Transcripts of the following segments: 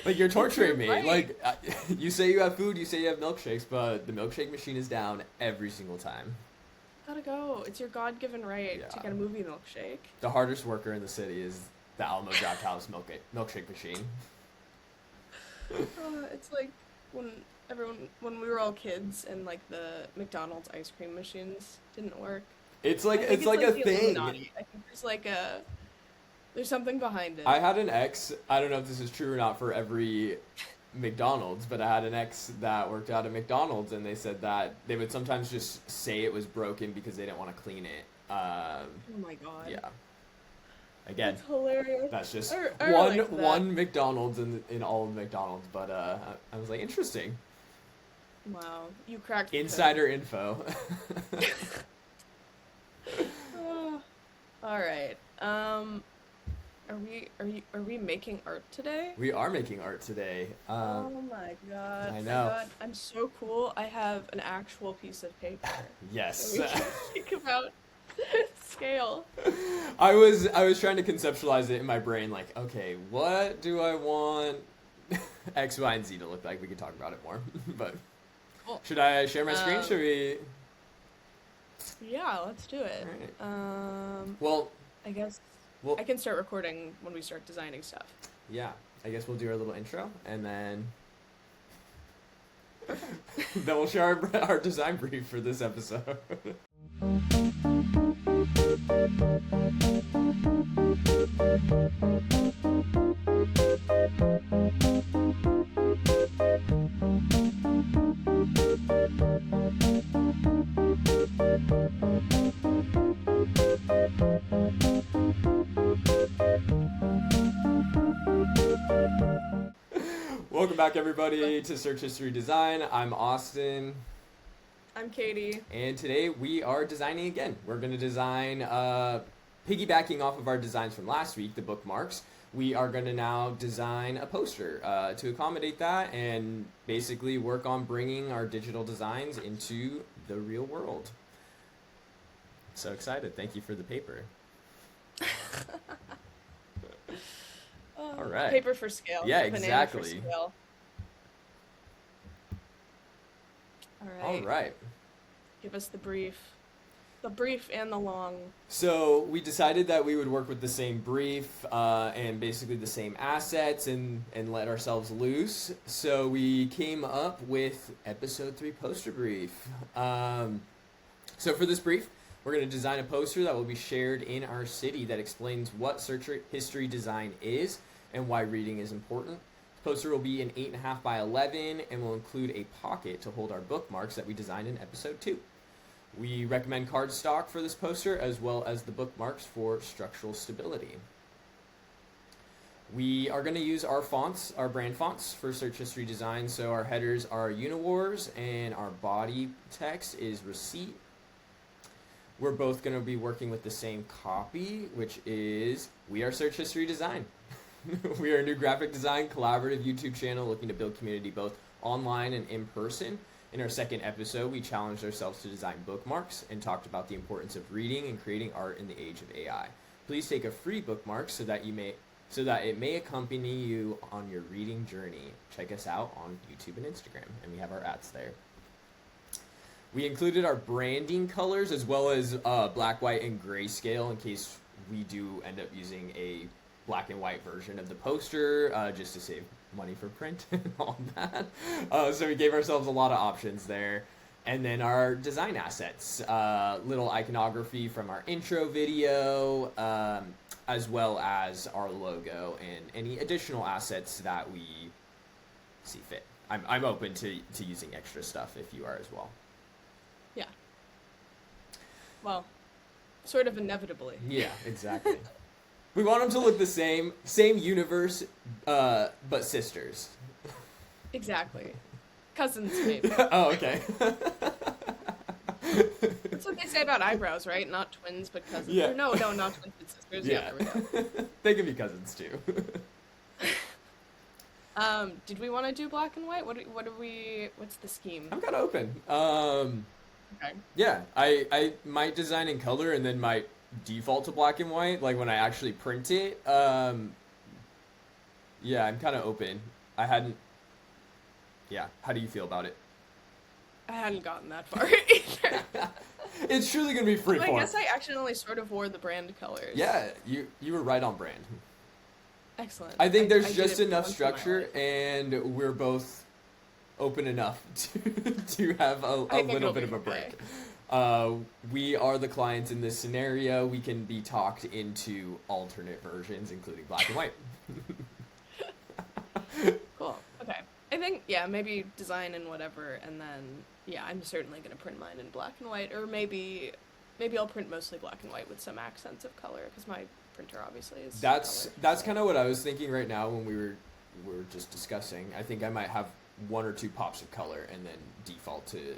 Like you're torturing me. Right. Like you say you have food, you say you have milkshakes, but the milkshake machine is down every single time. Gotta go. It's your God-given right to Yeah. get a movie milkshake. The hardest worker in the city is the Alamo Draft House milkshake machine. It's like when when we were all kids and like the McDonald's ice cream machines didn't work. It's I like think it's it's like a like the thing. Illuminati. I think there's something behind it. I had an ex, I don't know if this is true or not for every McDonald's, but I had an ex that worked out at McDonald's and they said that they would sometimes just say it was broken because they didn't want to clean it. Oh my God. Yeah. Again, That's hilarious. that's just I one like that. one McDonald's in all of McDonald's, but I was like, interesting. Wow, you cracked the Insider info. code. All right. Are we making art today? We are making art today. Oh my God. I My know. God. I'm so cool. I have an actual piece of paper. Yes. So we can think about scale. I was trying to conceptualize it in my brain, like, okay, what do I want X, Y, and Z to look like? We could talk about it more. But Cool. should I share my screen? Um, Should we? Yeah, let's do it. Alright. Well, I guess well, I can start recording when we start designing stuff. yeah. I guess we'll do our little intro, and then then we'll share our design brief for this episode. Welcome back, everybody, to Search History Design. I'm Austin. I'm Katie. And today we are designing again. We're going to design, piggybacking off of our designs from last week, the bookmarks. We are going to now design a poster to accommodate that and basically work on bringing our digital designs into the real world. So excited. Thank you for the paper. All right. Paper for scale. Yeah, a banana exactly. For scale. All All right. right. Give us the brief. The brief and the long. So we decided that we would work with the same brief and basically the same assets and let ourselves loose. So we came up with episode 3 poster brief. So for this brief, we're going to design a poster that will be shared in our city that explains what search history design is and why reading is important. The poster will be an 8.5 by 11 and will include a pocket to hold our bookmarks that we designed in episode 2. We recommend cardstock for this poster as well as the bookmarks for structural stability. We are going to use our fonts, our brand fonts for search history design. So our headers are Uniwars and our body text is Receipt. We're both going to be working with the same copy, which is We Are Search History Design. We are a new graphic design collaborative YouTube channel looking to build community both online and in person. In our second episode, we challenged ourselves to design bookmarks and talked about the importance of reading and creating art in the age of AI. Please take a free bookmark so that it may accompany you on your reading journey. Check us out on YouTube and Instagram, and we have our ads there. We included our branding colors as well as black, white, and grayscale in case we do end up using a black and white version of the poster just to save money for print and all that. So we gave ourselves a lot of options there. And then our design assets, little iconography from our intro video, as well as our logo and any additional assets that we see fit. I'm open to using extra stuff if you are as well. Yeah. Well, sort of inevitably. Yeah, exactly. We want them to look the same universe, but sisters. Exactly. Cousins, maybe. Oh, okay. That's what they say about eyebrows, right? Not twins, but cousins. Yeah. Or no, not twins, but sisters. Yeah, there we go. They can be cousins too. Did we want to do black and white? What's the scheme? I'm kind of open. Okay. Yeah, I might design in color and then might default to black and white, like when I actually print it. Yeah, I'm kind of open. I hadn't. Yeah. How do you feel about it? I hadn't gotten that far either. It's truly gonna be free I form. guess I accidentally sort of wore the brand colors. Yeah, you were right on brand. Excellent. I think there's I did just it enough once in my structure, life. and we're both open enough to have a I think little it'll bit be of a okay. break. We are the clients in this scenario. We can be talked into alternate versions, including black and white. Cool. Okay. I think, yeah, maybe design and whatever, and then, yeah, I'm certainly going to print mine in black and white, or maybe I'll print mostly black and white with some accents of color, because my printer obviously is color, That's so. kind of what I was thinking right now when we were just discussing. I think I might have one or two pops of color and then default to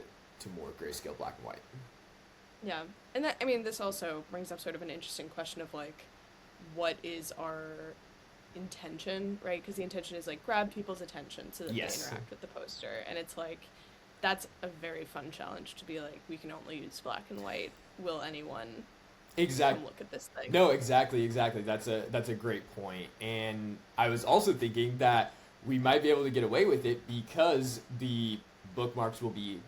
more grayscale black and white. Yeah. And that, I mean, this also brings up sort of an interesting question of, like, what is our intention, right? Because the intention is, like, grab people's attention so that Yes. they interact with the poster, and it's like, that's a very fun challenge to be like, we can only use black and white. Will anyone Exactly. come look at this thing? No, exactly. That's a great point. And I was also thinking that we might be able to get away with it because the bookmarks will be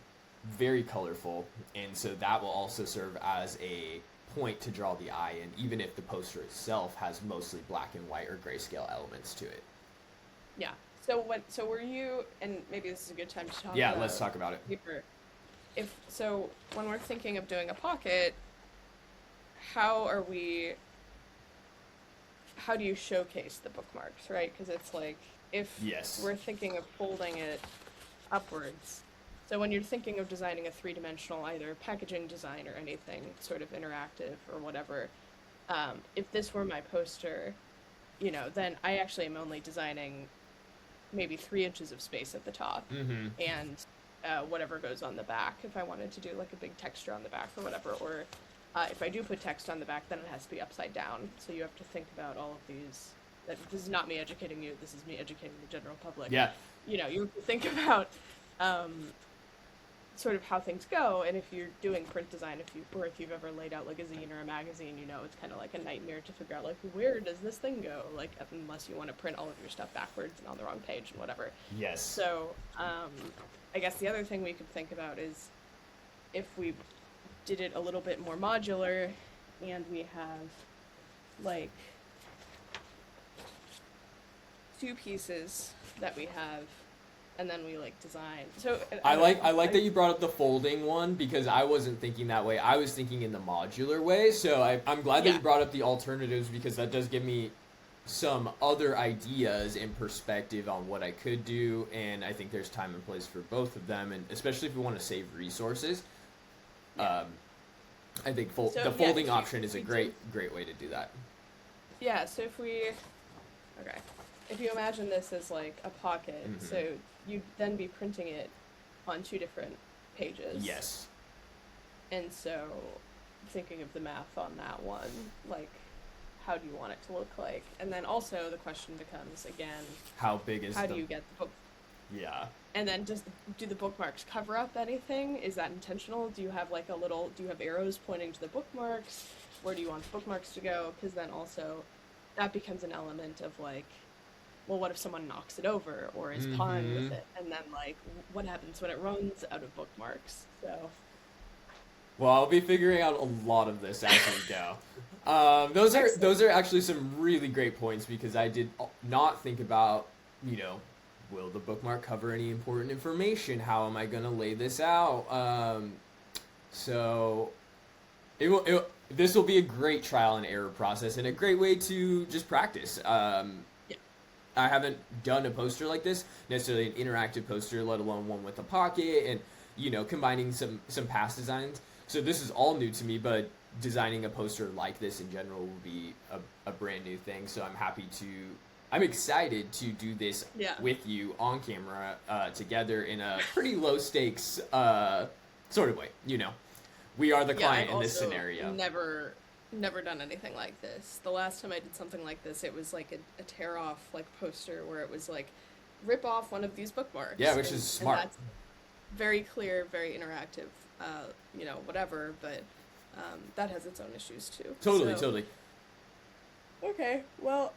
very colorful, and so that will also serve as a point to draw the eye in, even if the poster itself has mostly black and white or grayscale elements to it. Yeah. So were you, and maybe this is a good time to talk Yeah, about let's talk about it. paper. So when we're thinking of doing a pocket, how do you showcase the bookmarks, right? Because it's like, if Yes. we're thinking of folding it upwards, so when you're thinking of designing a three-dimensional either packaging design or anything sort of interactive or whatever, if this were my poster, then I actually am only designing maybe 3 inches of space at the top, Mm-hmm. and whatever goes on the back, if I wanted to do like a big texture on the back or whatever, or if I do put text on the back, then it has to be upside down. So you have to think about all of these. This is not me educating you. This is me educating the general public. Yeah. You have to think about sort of how things go, and if you're doing print design, if you've ever laid out like a zine or a magazine, it's kind of like a nightmare to figure out like, where does this thing go, like, unless you want to print all of your stuff backwards and on the wrong page and whatever. Yes. So I guess the other thing we could think about is if we did it a little bit more modular, and we have like 2 pieces that we have, and then we like design. So I like that you brought up the folding one, because I wasn't thinking that way. I was thinking in the modular way. So I'm glad that Yeah. you brought up the alternatives, because that does give me some other ideas and perspective on what I could do. And I think there's time and place for both of them, and especially if we want to save resources. Yeah. I think So, the yeah, folding if you- option is a if we great way to do that. Yeah, so if you imagine this as like a pocket, Mhm. so you'd then be printing it on 2 different pages. Yes. And so thinking of the math on that one, like, how do you want it to look like? And then also the question becomes, again, How big is how the... do you get the book? Yeah. And then do the bookmarks cover up anything? Is that intentional? Do you have like do you have arrows pointing to the bookmarks? Where do you want the bookmarks to go? Because then also that becomes an element of like, well, what if someone knocks it over or is pawing Mhm. with it? And then like, what happens when it runs out of bookmarks? So Well, I'll be figuring out a lot of this as we go. Those are actually some really great points, because I did not think about, will the bookmark cover any important information? How am I going to lay this out? So this will be a great trial and error process, and a great way to just practice. yeah. I haven't done a poster like this, necessarily an interactive poster, let alone one with a pocket, and combining some past designs. So this is all new to me, but designing a poster like this in general will be a brand new thing. So I'm excited to do this Yeah. with you on camera together in a pretty low stakes sort of way. We are the client I've in this also scenario. never done anything like this. The last time I did something like this, it was like a tear off like poster where it was like, rip off one of these bookmarks. Yeah, which is smart. And that's very clear, very interactive, whatever, but that has its own issues too. Totally, So- totally. Okay, well,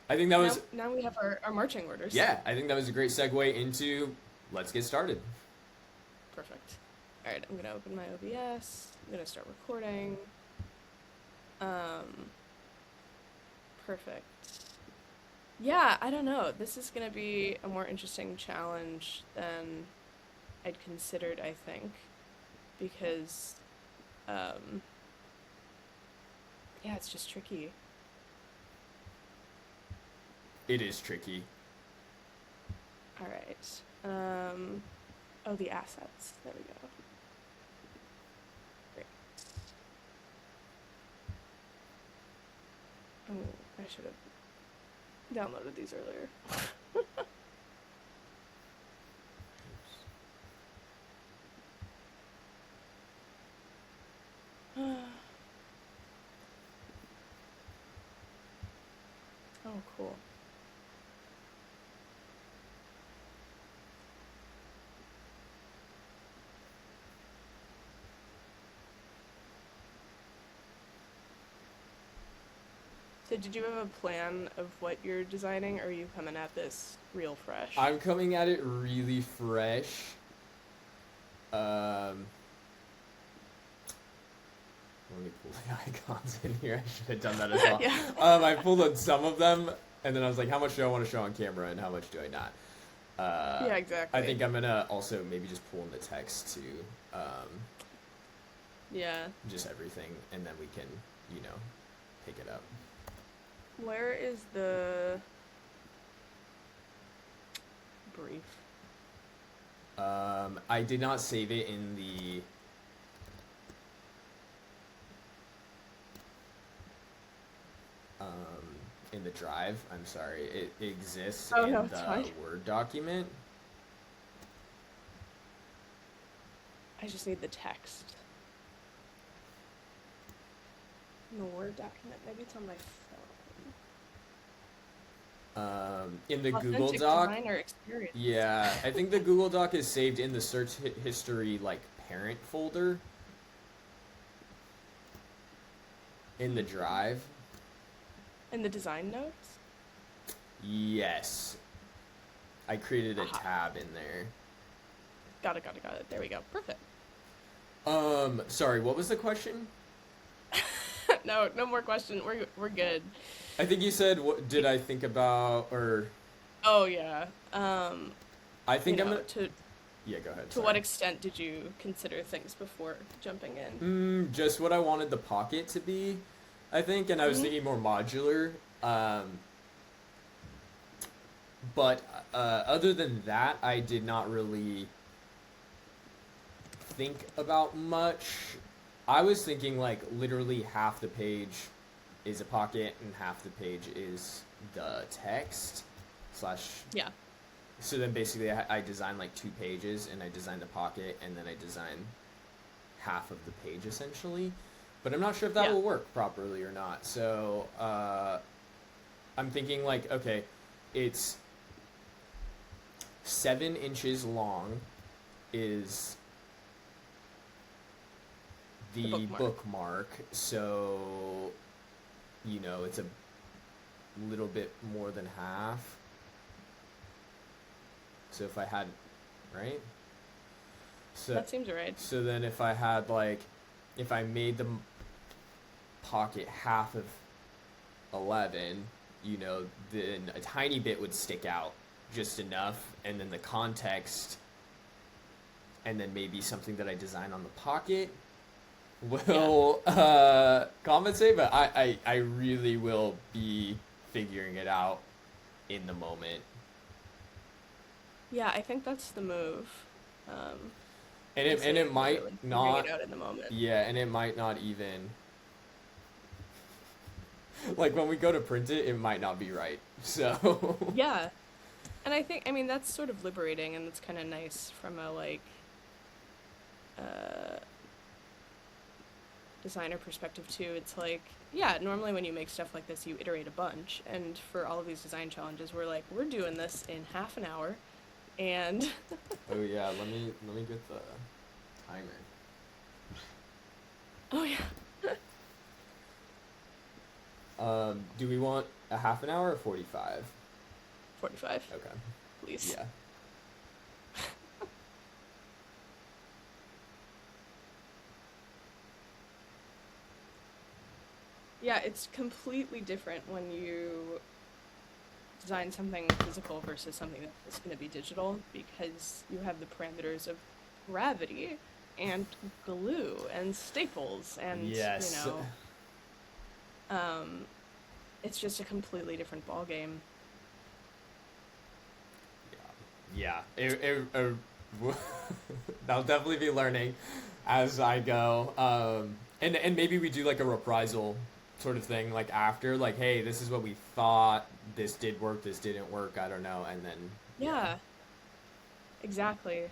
I think that was Now we have our marching orders. yeah. I think that was a great segue into let's get started. Perfect. All right, I'm gonna open my OBS. I'm gonna start recording. Perfect. Yeah, I don't know. This is gonna be a more interesting challenge than I'd considered, I think, because, yeah, it's just tricky. It is tricky. All right. Oh, the assets. There we go. Great. Oh, I should have downloaded these earlier. Oh, cool. So did you have a plan of what you're designing, or are you coming at this real fresh? I'm coming at it really fresh. Let me pull the icons in here. I should have done that as well. Yeah. I pulled on some of them, and then I was like, how much do I want to show on camera, and how much do I not? Yeah, exactly. I think I'm gonna also maybe just pull in the text to Yeah. just everything, and then we can, pick it up. Where is the brief? I did not save it in the drive. I'm sorry. It exists in no, it's the fine. Word document. I just need the text. In the Word document. Maybe it's on my phone. In the Authentic Google Doc. Designer experience. Yeah, I think the Google Doc is saved in the search history, like, parent folder. In the drive. In the design notes? Yes. I created a Aha. tab in there. Got it. There we go. Perfect. Sorry, what was the question? No more question. We're good. I think you said, what did I think about, or... Oh, yeah. I think I'm know, gonna... Yeah, go ahead. To what extent did you consider things before jumping in? Just what I wanted the pocket to be, I think, and I was thinking more modular. But other than that, I did not really think about much. I was thinking, like, literally half the page is a pocket and half the page is the text / Yeah. So then basically I designed like 2 pages, and I designed the pocket, and then I designed half of the page essentially. But I'm not sure if that will work properly or not. So I'm thinking like, okay, it's 7 inches long is the bookmark. So, it's a little bit more than half. So if I had, right? So That seems right. So then if I had if I made the pocket half of 11, then a tiny bit would stick out, just enough, and then the context, and then maybe something that I design on the pocket will compensate, but I really will be figuring it out in the moment. Yeah, I think that's the move. And it might really not. Figuring it out in the moment. Yeah, and it might not even. Like when we go to print it, it might not be right. So. Yeah, and I think that's sort of liberating, and it's kind of nice from a designer perspective too. It's like, yeah, normally when you make stuff like this, you iterate a bunch, and for all of these design challenges, we're doing this in half an hour. And oh yeah, let me get the timer. Oh yeah. Do we want a half an hour or 45? 45, Okay. please. Yeah. Yeah, it's completely different when you design something physical versus something that's going to be digital, because you have the parameters of gravity and glue and staples and, Yes. um, it's just a completely different ball game. Yeah. I'll definitely be learning as I go. And maybe we do like a reprisal sort of thing, like after, like, hey, this is what we thought. This did work. This didn't work. I don't know. And then, yeah. Yeah, exactly.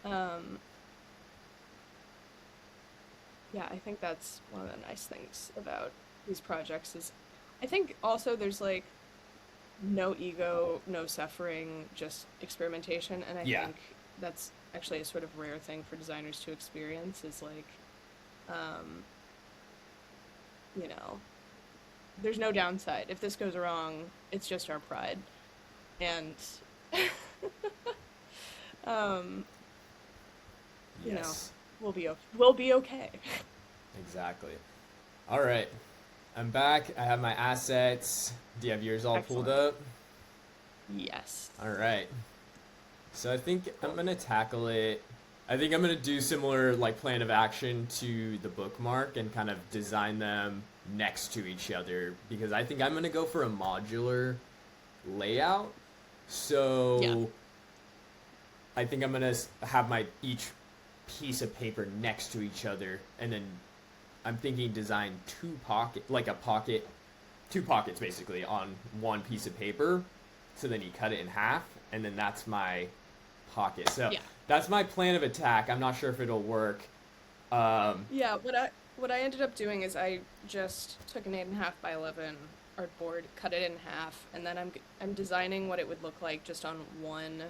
Um, yeah, I think that's one of the nice things about these projects is I think also there's like no ego, no suffering, just experimentation. And I Yeah. think that's actually a sort of rare thing for designers to experience is like, um, you know, there's no downside. If this goes wrong, it's just our pride. And, um, you know, Yes. we'll be okay. Exactly. All right. I'm back. I have my assets. Do you have yours all pulled Excellent. up? Yes. All right. So I think I'm Cool. gonna tackle it. I think I'm gonna do similar like plan of action to the bookmark and kind of design them next to each other because I think I'm gonna go for a modular layout. Yeah. So I think I'm gonna have my each piece of paper next to each other, and then I'm thinking design two pockets basically on one piece of paper. So then you cut it in half, and then that's my pocket. So Yeah. that's my plan of attack. I'm not sure if it'll work. Um, Yeah, what I ended up doing is I just took an 8.5 by 11 artboard, cut it in half, and then I'm designing what it would look like just on one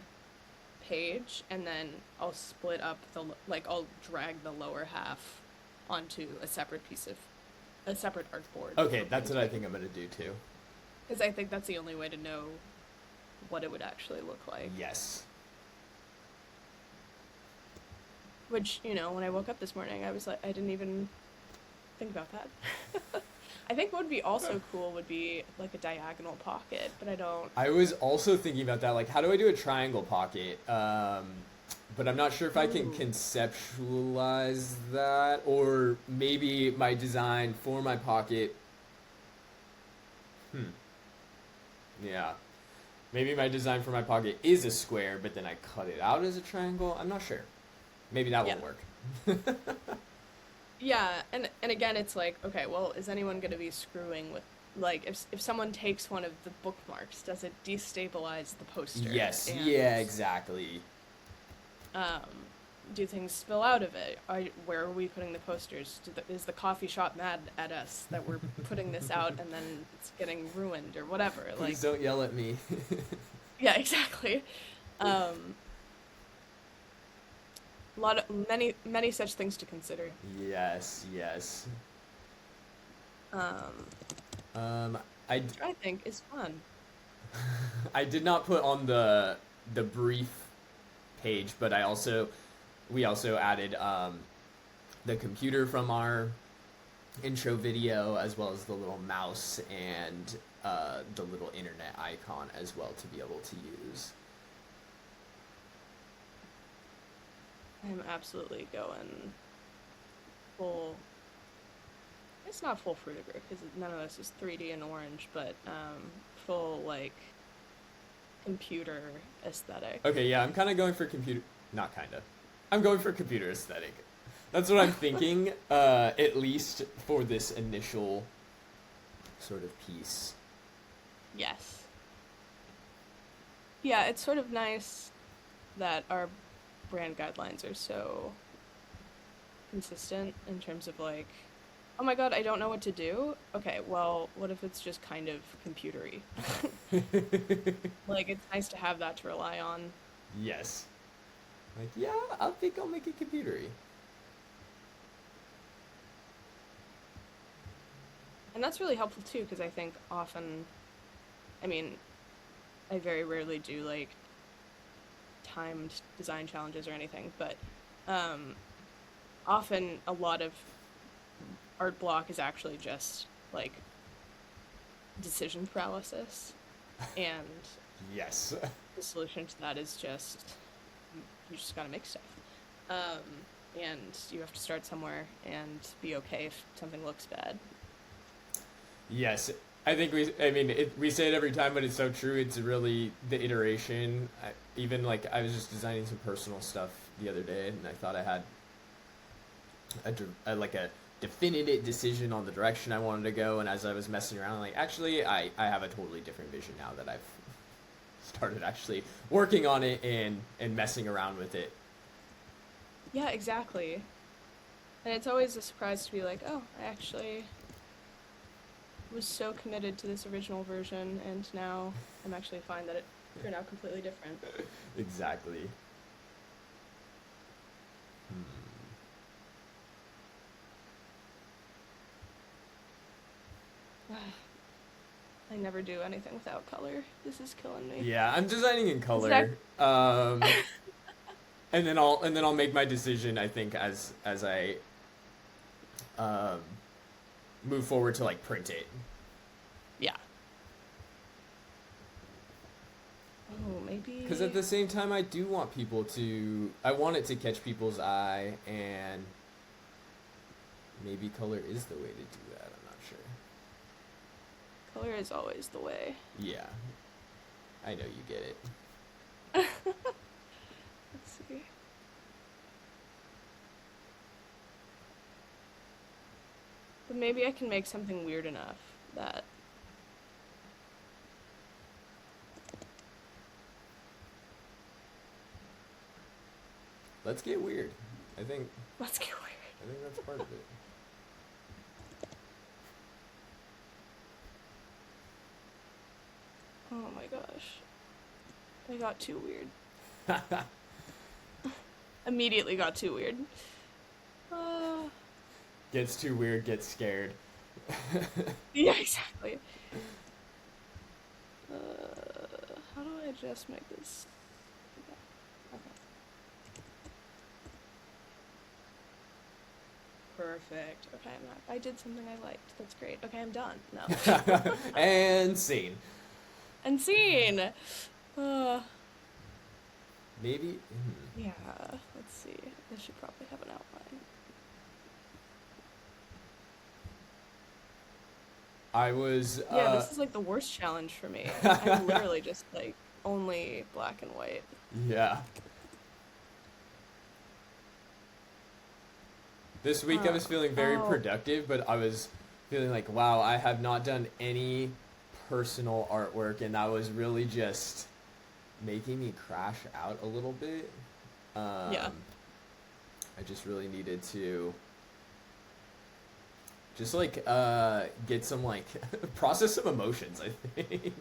page, and then I'll split up like I'll drag the lower half onto a separate artboard okay, for that's what I printing, think I'm gonna do too. because I think that's the only way to know what it would actually look like. Yes. Which, when I woke up this morning, I was like, I didn't even think about that. I think what would be also cool would be like a diagonal pocket, but I don't. I was also thinking about that. Like, how do I do a triangle pocket? But I'm not sure if I can Ooh. conceptualize that, or maybe my design for my pocket. Hmm. Yeah. Maybe my design for my pocket is a square, but then I cut it out as a triangle. I'm not sure. Maybe that Yeah. won't work. Yeah, and again, it's like, okay, well, is anyone going to be screwing with like if someone takes one of the bookmarks, does it destabilize the poster? Yes. And Yeah. Exactly. um, do things spill out of it? Where are we putting the posters? Is the coffee shop mad at us that we're putting this out and then it's getting ruined or whatever? Like, Please don't yell at me. yeah, exactly. Um, many such things to consider. Yes. Yes. Um, Um. I which I think is fun. I did not put on the brief page, but we also added the computer from our intro video, as well as the little mouse and the little internet icon as well to be able to use. I'm absolutely going full. It's not full Fruitiger because none of this is 3D and orange, but full like computer aesthetic. Okay, yeah, I'm kind of going for computer. Not kind of. I'm going for computer aesthetic. That's what I'm thinking. At least for this initial sort of piece. Yes. Yeah, it's sort of nice that our brand guidelines are so consistent in terms of like, oh my god, I don't know what to do. Okay, well, what if it's just kind of computery? Like, it's nice to have that to rely on. Yes. Like, yeah, I think I'll make it computery. And that's really helpful too, because I think often, I mean, I very rarely do like timed design challenges or anything, but um, often a lot of art block is actually just like decision paralysis, and Yes. the solution to that is just you just gotta make stuff. Um, and you have to start somewhere and be okay if something looks bad. Yes. I think I mean, we say it every time, but it's so true. It's really the iteration. Even like I was just designing some personal stuff the other day, and I thought I had like a definitive decision on the direction I wanted to go. And as I was messing around, like, actually, I have a totally different vision now that I've started actually working on it and messing around with it. Yeah, exactly. And it's always a surprise to be like, oh, I actually was so committed to this original version, and now I'm actually fine that it turned out completely different. Exactly. I never do anything without color. This is killing me. Yeah, I'm designing in color. And then I'll make my decision, I think, as I um, move forward to like print it. Yeah. Oh, maybe. Because at the same time, I do want people to. I want it to catch people's eye, and maybe color is the way to do that. I'm not sure. Color is always the way. Yeah, I know you get it. Let's see. But maybe I can make something weird enough that. Let's get weird. I think Let's get weird. that's part of it. Oh my gosh. I got too weird. Immediately got too weird. Gets too weird, gets scared. Yeah, exactly. How do I just make this? Okay. Perfect. Okay, I did something I liked. That's great. Okay, I'm done. No. And scene. And scene. Maybe. Yeah. Let's see. This should probably have an outline. I was. Yeah, this is like the worst challenge for me. I'm literally just like only black and white. Yeah. This week I was feeling very productive, but I was feeling like, wow, I have not done any personal artwork, and that was really just making me crash out a little bit. Yeah. I just really needed to just like get some like process some emotions, I think.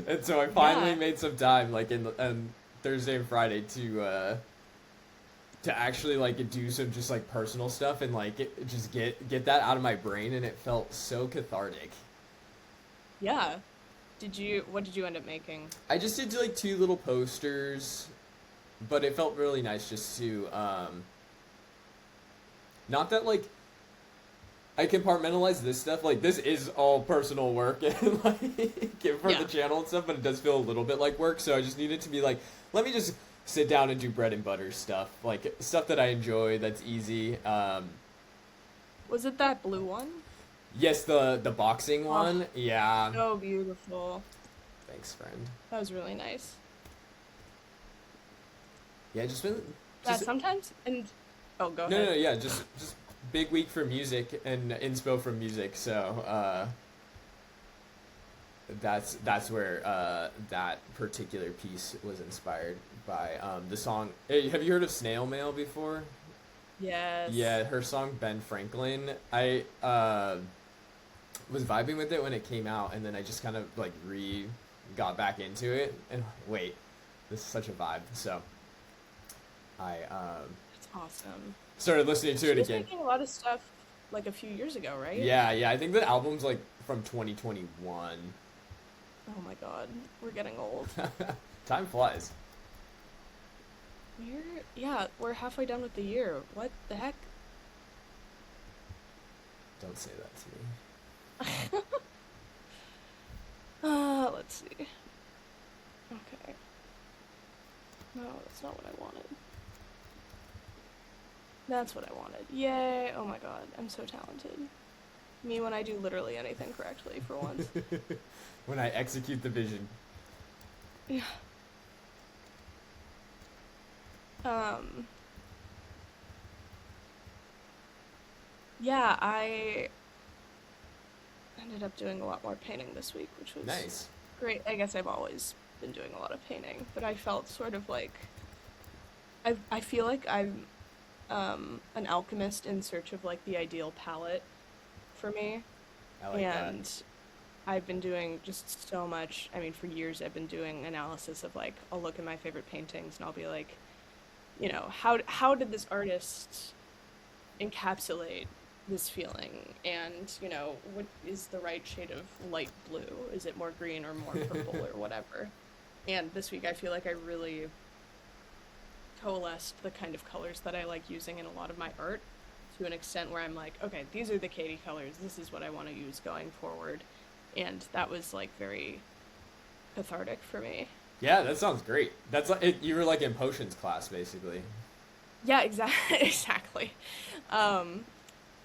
And so I finally made some time like in Thursday and Friday to actually like do some just like personal stuff and like just get that out of my brain, and it felt so cathartic. Yeah. What did you end up making? I just did like 2 little posters, but it felt really nice just to not that like I compartmentalize this stuff, like this is all personal work and like for the channel and stuff, but it does feel a little bit like work, so I just needed to be like, let me just sit down and do bread and butter stuff, like stuff that I enjoy, that's easy. Was it that blue one? Yes, the boxing one. Yeah. So beautiful. Thanks, friend. That was really nice. Yeah, just been. Sometimes and go ahead. No, yeah, just big week for music and inspo from music. So that's where that particular piece was inspired by the song. Hey, have you heard of Snail Mail before? Yes. Yeah, her song Ben Franklin. I was vibing with it when it came out, and then I just kind of like got back into it. And wait, this is such a vibe. So I That's awesome. started listening to it again. Making a lot of stuff like a few years ago, right? Yeah, I think the album's like from 2021. Oh my god, we're getting old. Time flies. We're halfway done with the year. What the heck? Don't say that to me. Let's see. Okay. No, that's not what I wanted. That's what I wanted. Yay! Oh my god, I'm so talented. Me when I do literally anything correctly for once. When I execute the vision. Yeah. Yeah, I ended up doing a lot more painting this week, which was Nice. great. I guess I've always been doing a lot of painting, but I felt sort of like I feel like I'm an alchemist in search of like the ideal palette for me. I like And that. I've been doing just so much. I mean, for years I've been doing analysis of like I'll look at my favorite paintings and I'll be like, how did this artist encapsulate this feeling? And, what is the right shade of light blue? Is it more green or more purple or whatever? And this week I feel like I really coalesced the kind of colors that I like using in a lot of my art to an extent where I'm like, okay, these are the Katie colors. This is what I want to use going forward. And that was like very cathartic for me. Yeah, that sounds great. That's like you were like in potions class basically. Yeah, exactly. Exactly.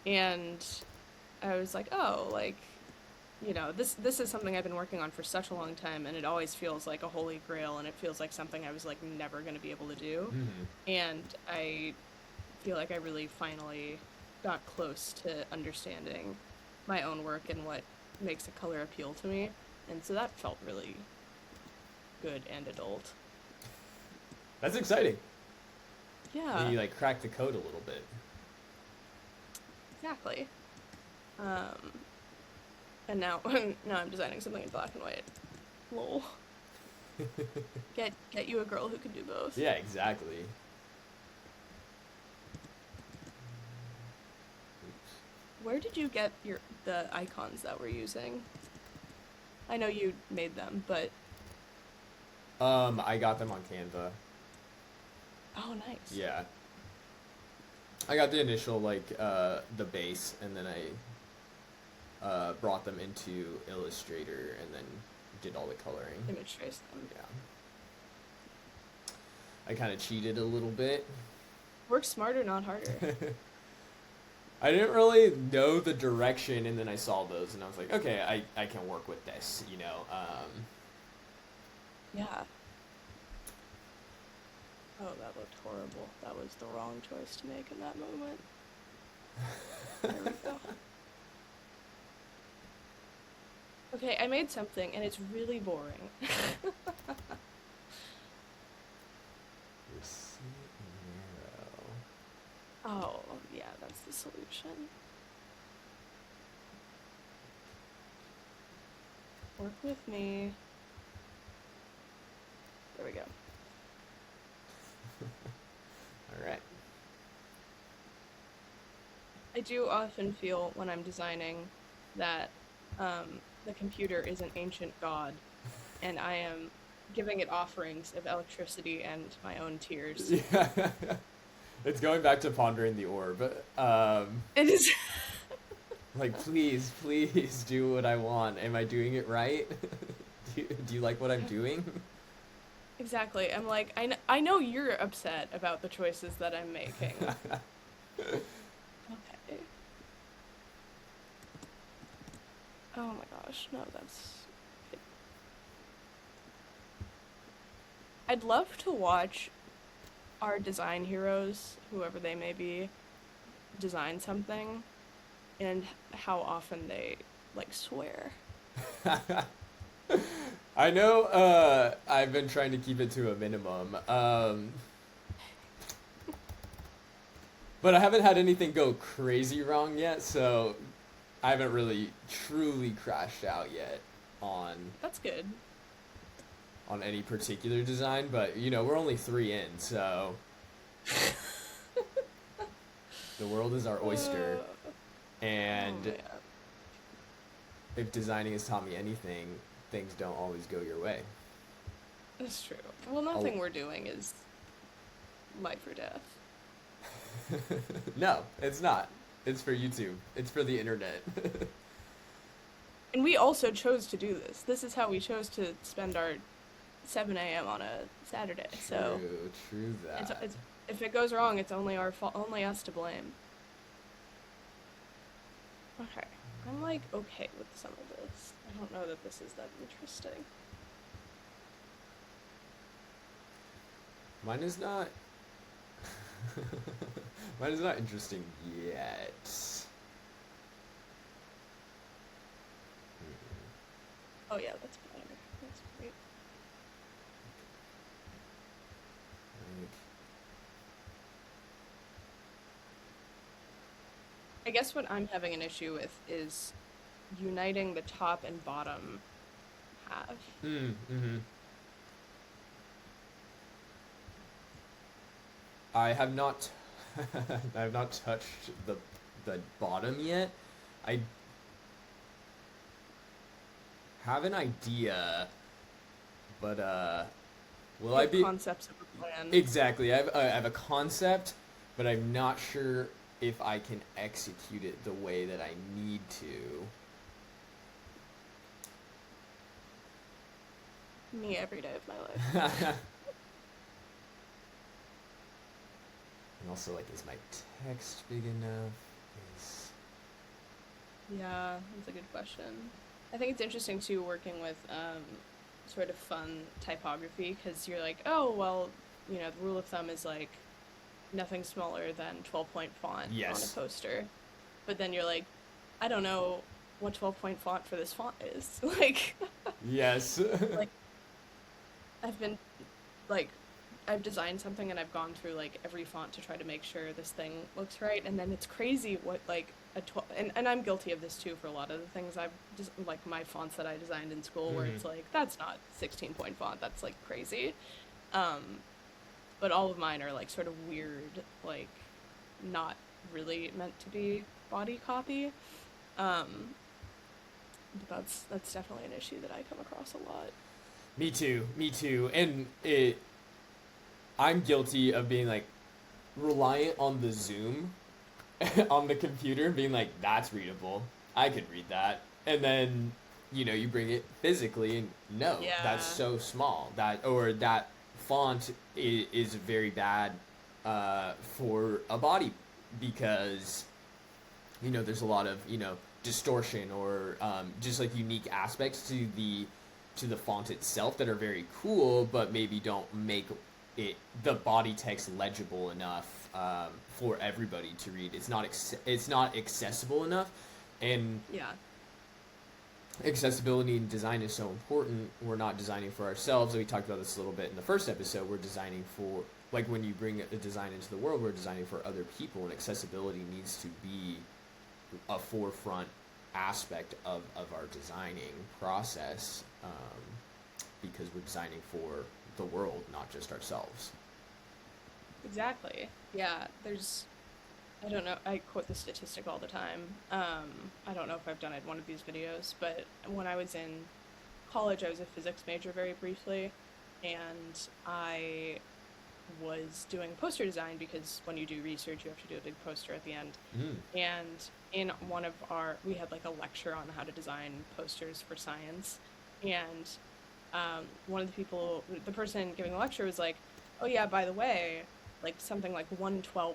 And I was like, oh, like, this is something I've been working on for such a long time, and it always feels like a holy grail, and it feels like something I was like never going to be able to do. Hmm. And I feel like I really finally got close to understanding my own work and what makes a color appeal to me. And so that felt really good and adult. That's exciting. Yeah. And you like cracked the code a little bit. Exactly. And now now I'm designing something in black and white. Lol. Get you a girl who can do both. Yeah, exactly. Where did you get the icons that we're using? I know you made them, but I got them on Canva. oh, nice. Yeah. I got the initial like the base, and then I brought them into Illustrator, and then did all the coloring. Image trace them. Yeah. I kind of cheated a little bit. Work smarter, not harder. I didn't really know the direction, and then I saw those, and I was like, okay, I can work with this, Yeah. Oh, that looked horrible. That was the wrong choice to make in that moment. There we go. Okay, I made something, and it's really boring. Receipt narrow. Oh, yeah, that's the solution. Work with me. There we go. All right. I do often feel when I'm designing that the computer is an ancient god, and I am giving it offerings of electricity and my own tears. Yeah. It's going back to pondering the orb. It is. Like, please do what I want. Am I doing it right? Do you like what I'm doing? Exactly. I'm like, I know you're upset about the choices that I'm making. Okay. Oh my gosh, no, that's... I'd love to watch our design heroes, whoever they may be, design something, and how often they, like, swear. I know I've been trying to keep it to a minimum. But I haven't had anything go crazy wrong yet, so I haven't really truly crashed out yet on That's good. any particular design, but we're only 3 in, so the world is our oyster. And Oh, yeah. if designing has taught me anything, things don't always go your way. That's true. Well, nothing we're doing is life or death. No, it's not. It's for YouTube. It's for the internet. And we also chose to do this. This is how we chose to spend our 7 a.m. on a Saturday. So True that. it's if it goes wrong, it's only our fault, only us to blame. Okay, I'm like okay with some of this. I don't know that this is that interesting. Mine is not. Mine is not interesting yet. Oh yeah, that's better. That's great. Like, I guess what I'm having an issue with is uniting the top and bottom half. mm-hmm. I have not. I have not touched the bottom yet. I have an idea, but will You I have be concepts of a plan. exactly? I have a concept, but I'm not sure if I can execute it the way that I need to. Me every day of my life. And also, like, is my text big enough? Is Yeah, that's a good question. I think it's interesting too working with sort of fun typography because you're like, oh well, you know, the rule of thumb is like nothing smaller than 12-point font on a Yes. poster, but then you're like, I don't know what 12-point font for this font is. Like, yes. like I've been like I've designed something and I've gone through like every font to try to make sure this thing looks right, and then it's crazy what like and I'm guilty of this too for a lot of the things I've just like my fonts that I designed in school where Mhm. it's like that's not 16-point font, that's like crazy. Um, but all of mine are like sort of weird, like not really meant to be body copy. Um, but that's definitely an issue that I come across a lot. Me too. Me too. And I'm guilty of being like reliant on the zoom on the computer, being like, that's readable. I could read that. And then, you bring it physically and no, Yeah. that's so small. That font is very bad for a body because, there's a lot of, distortion or just like unique aspects to the font itself that are very cool, but maybe don't make the body text legible enough for everybody to read. It's not accessible enough, and Yeah. accessibility in design is so important. We're not designing for ourselves. We talked about this a little bit in the first episode. We're designing for, like, when you bring a design into the world, we're designing for other people, and accessibility needs to be a forefront aspect of our designing process, because we're designing for the world, not just ourselves. Exactly. Yeah, I don't know, I quote the statistic all the time. I don't know if I've done it in one of these videos, but when I was in college, I was a physics major very briefly, and I was doing poster design because when you do research, you have to do a big poster at the end. Mm. And in one of we had like a lecture on how to design posters for science, and one of the person giving the lecture was like, oh yeah, by the way, like something like 1/12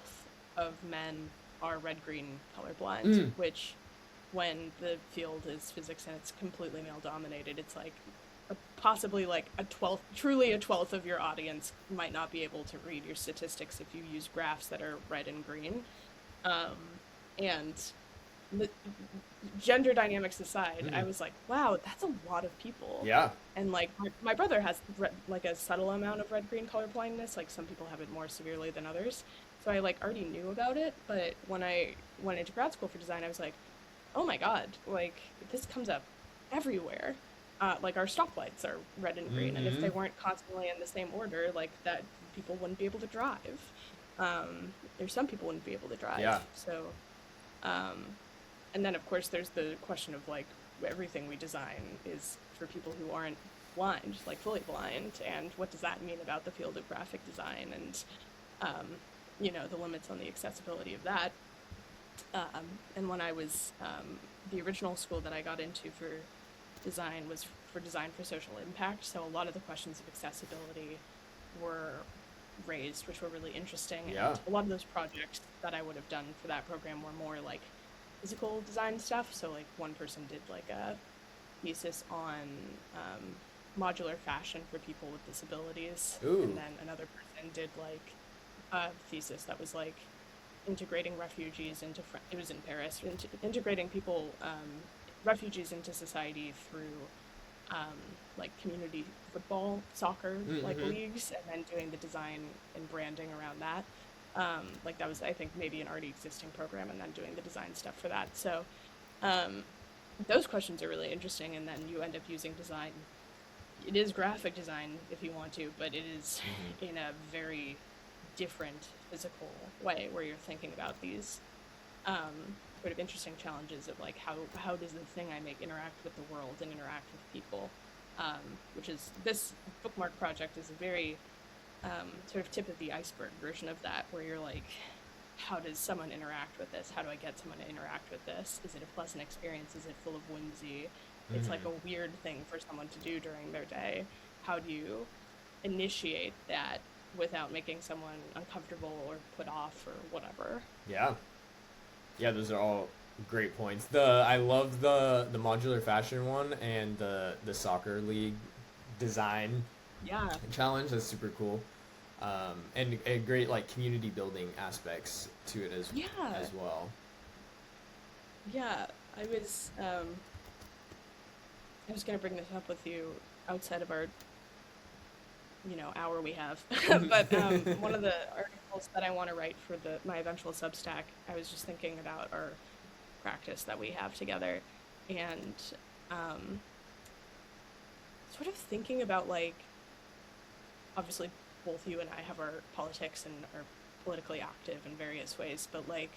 of men are red-green colorblind, Mm. which when the field is physics and it's completely male dominated, it's like possibly like truly a twelfth of your audience might not be able to read your statistics if you use graphs that are red and green. And the gender dynamics aside, I was like, wow, that's a lot of people. Yeah. And like my brother has like a subtle amount of red-green color blindness. Like some people have it more severely than others. So I like already knew about it, but when I went into grad school for design, I was like, oh my god, like this comes up everywhere. Like our stoplights are red and green, and if they weren't constantly in the same order, like that, people wouldn't be able to drive. Or some people wouldn't be able to drive. Yeah. So, And then of course there's the question of like everything we design is for people who aren't blind, like fully blind, and what does that mean about the field of graphic design and the limits on the accessibility of that. And when I was the original school that I got into for design was for design for social impact, so a lot of the questions of accessibility were raised, which were really interesting. Yeah. And a lot of those projects that I would have done for that program were more like physical design stuff. So like one person did like a thesis on modular fashion for people with disabilities. Ooh. And then another person did like a thesis that was like integrating refugees into it was in Paris, integrating people refugees into society through like community football, soccer like leagues, and then doing the design and branding around that. Like that was, I think, maybe an already existing program, and then doing the design stuff for that. So those questions are really interesting, and then you end up using design. It is graphic design if you want to, but it is in a very different physical way where you're thinking about these sort of interesting challenges of like how does the thing I make interact with the world and interact with people, which is this bookmark project is a very sort of tip of the iceberg version of that, where you're like, how does someone interact with this? How do I get someone to interact with this? Is it a pleasant experience? Is it full of whimsy? It's like a weird thing for someone to do during their day. How do you initiate that without making someone uncomfortable or put off or whatever? Yeah. Yeah, those are all great points. I love the modular fashion one and the soccer league design challenge. That's super cool. And great like community building aspects to it as well. Yeah, I was gonna bring this up with you outside of our hour we have. But one of the articles that I want to write for my eventual Substack, I was just thinking about our practice that we have together, and sort of thinking about like, obviously both you and I have our politics and are politically active in various ways, but like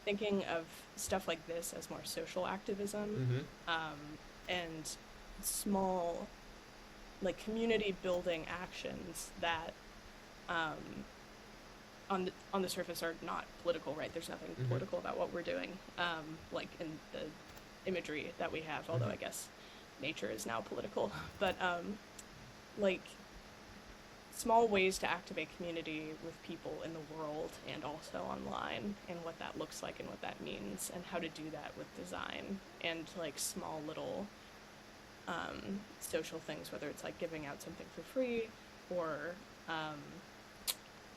thinking of stuff like this as more social activism, and small like community building actions that on the surface are not political, right? There's nothing political about what we're doing, like in the imagery that we have, although I guess nature is now political. But like small ways to activate community with people in the world and also online, and what that looks like and what that means, and how to do that with design, and like small little social things, whether it's like giving out something for free, or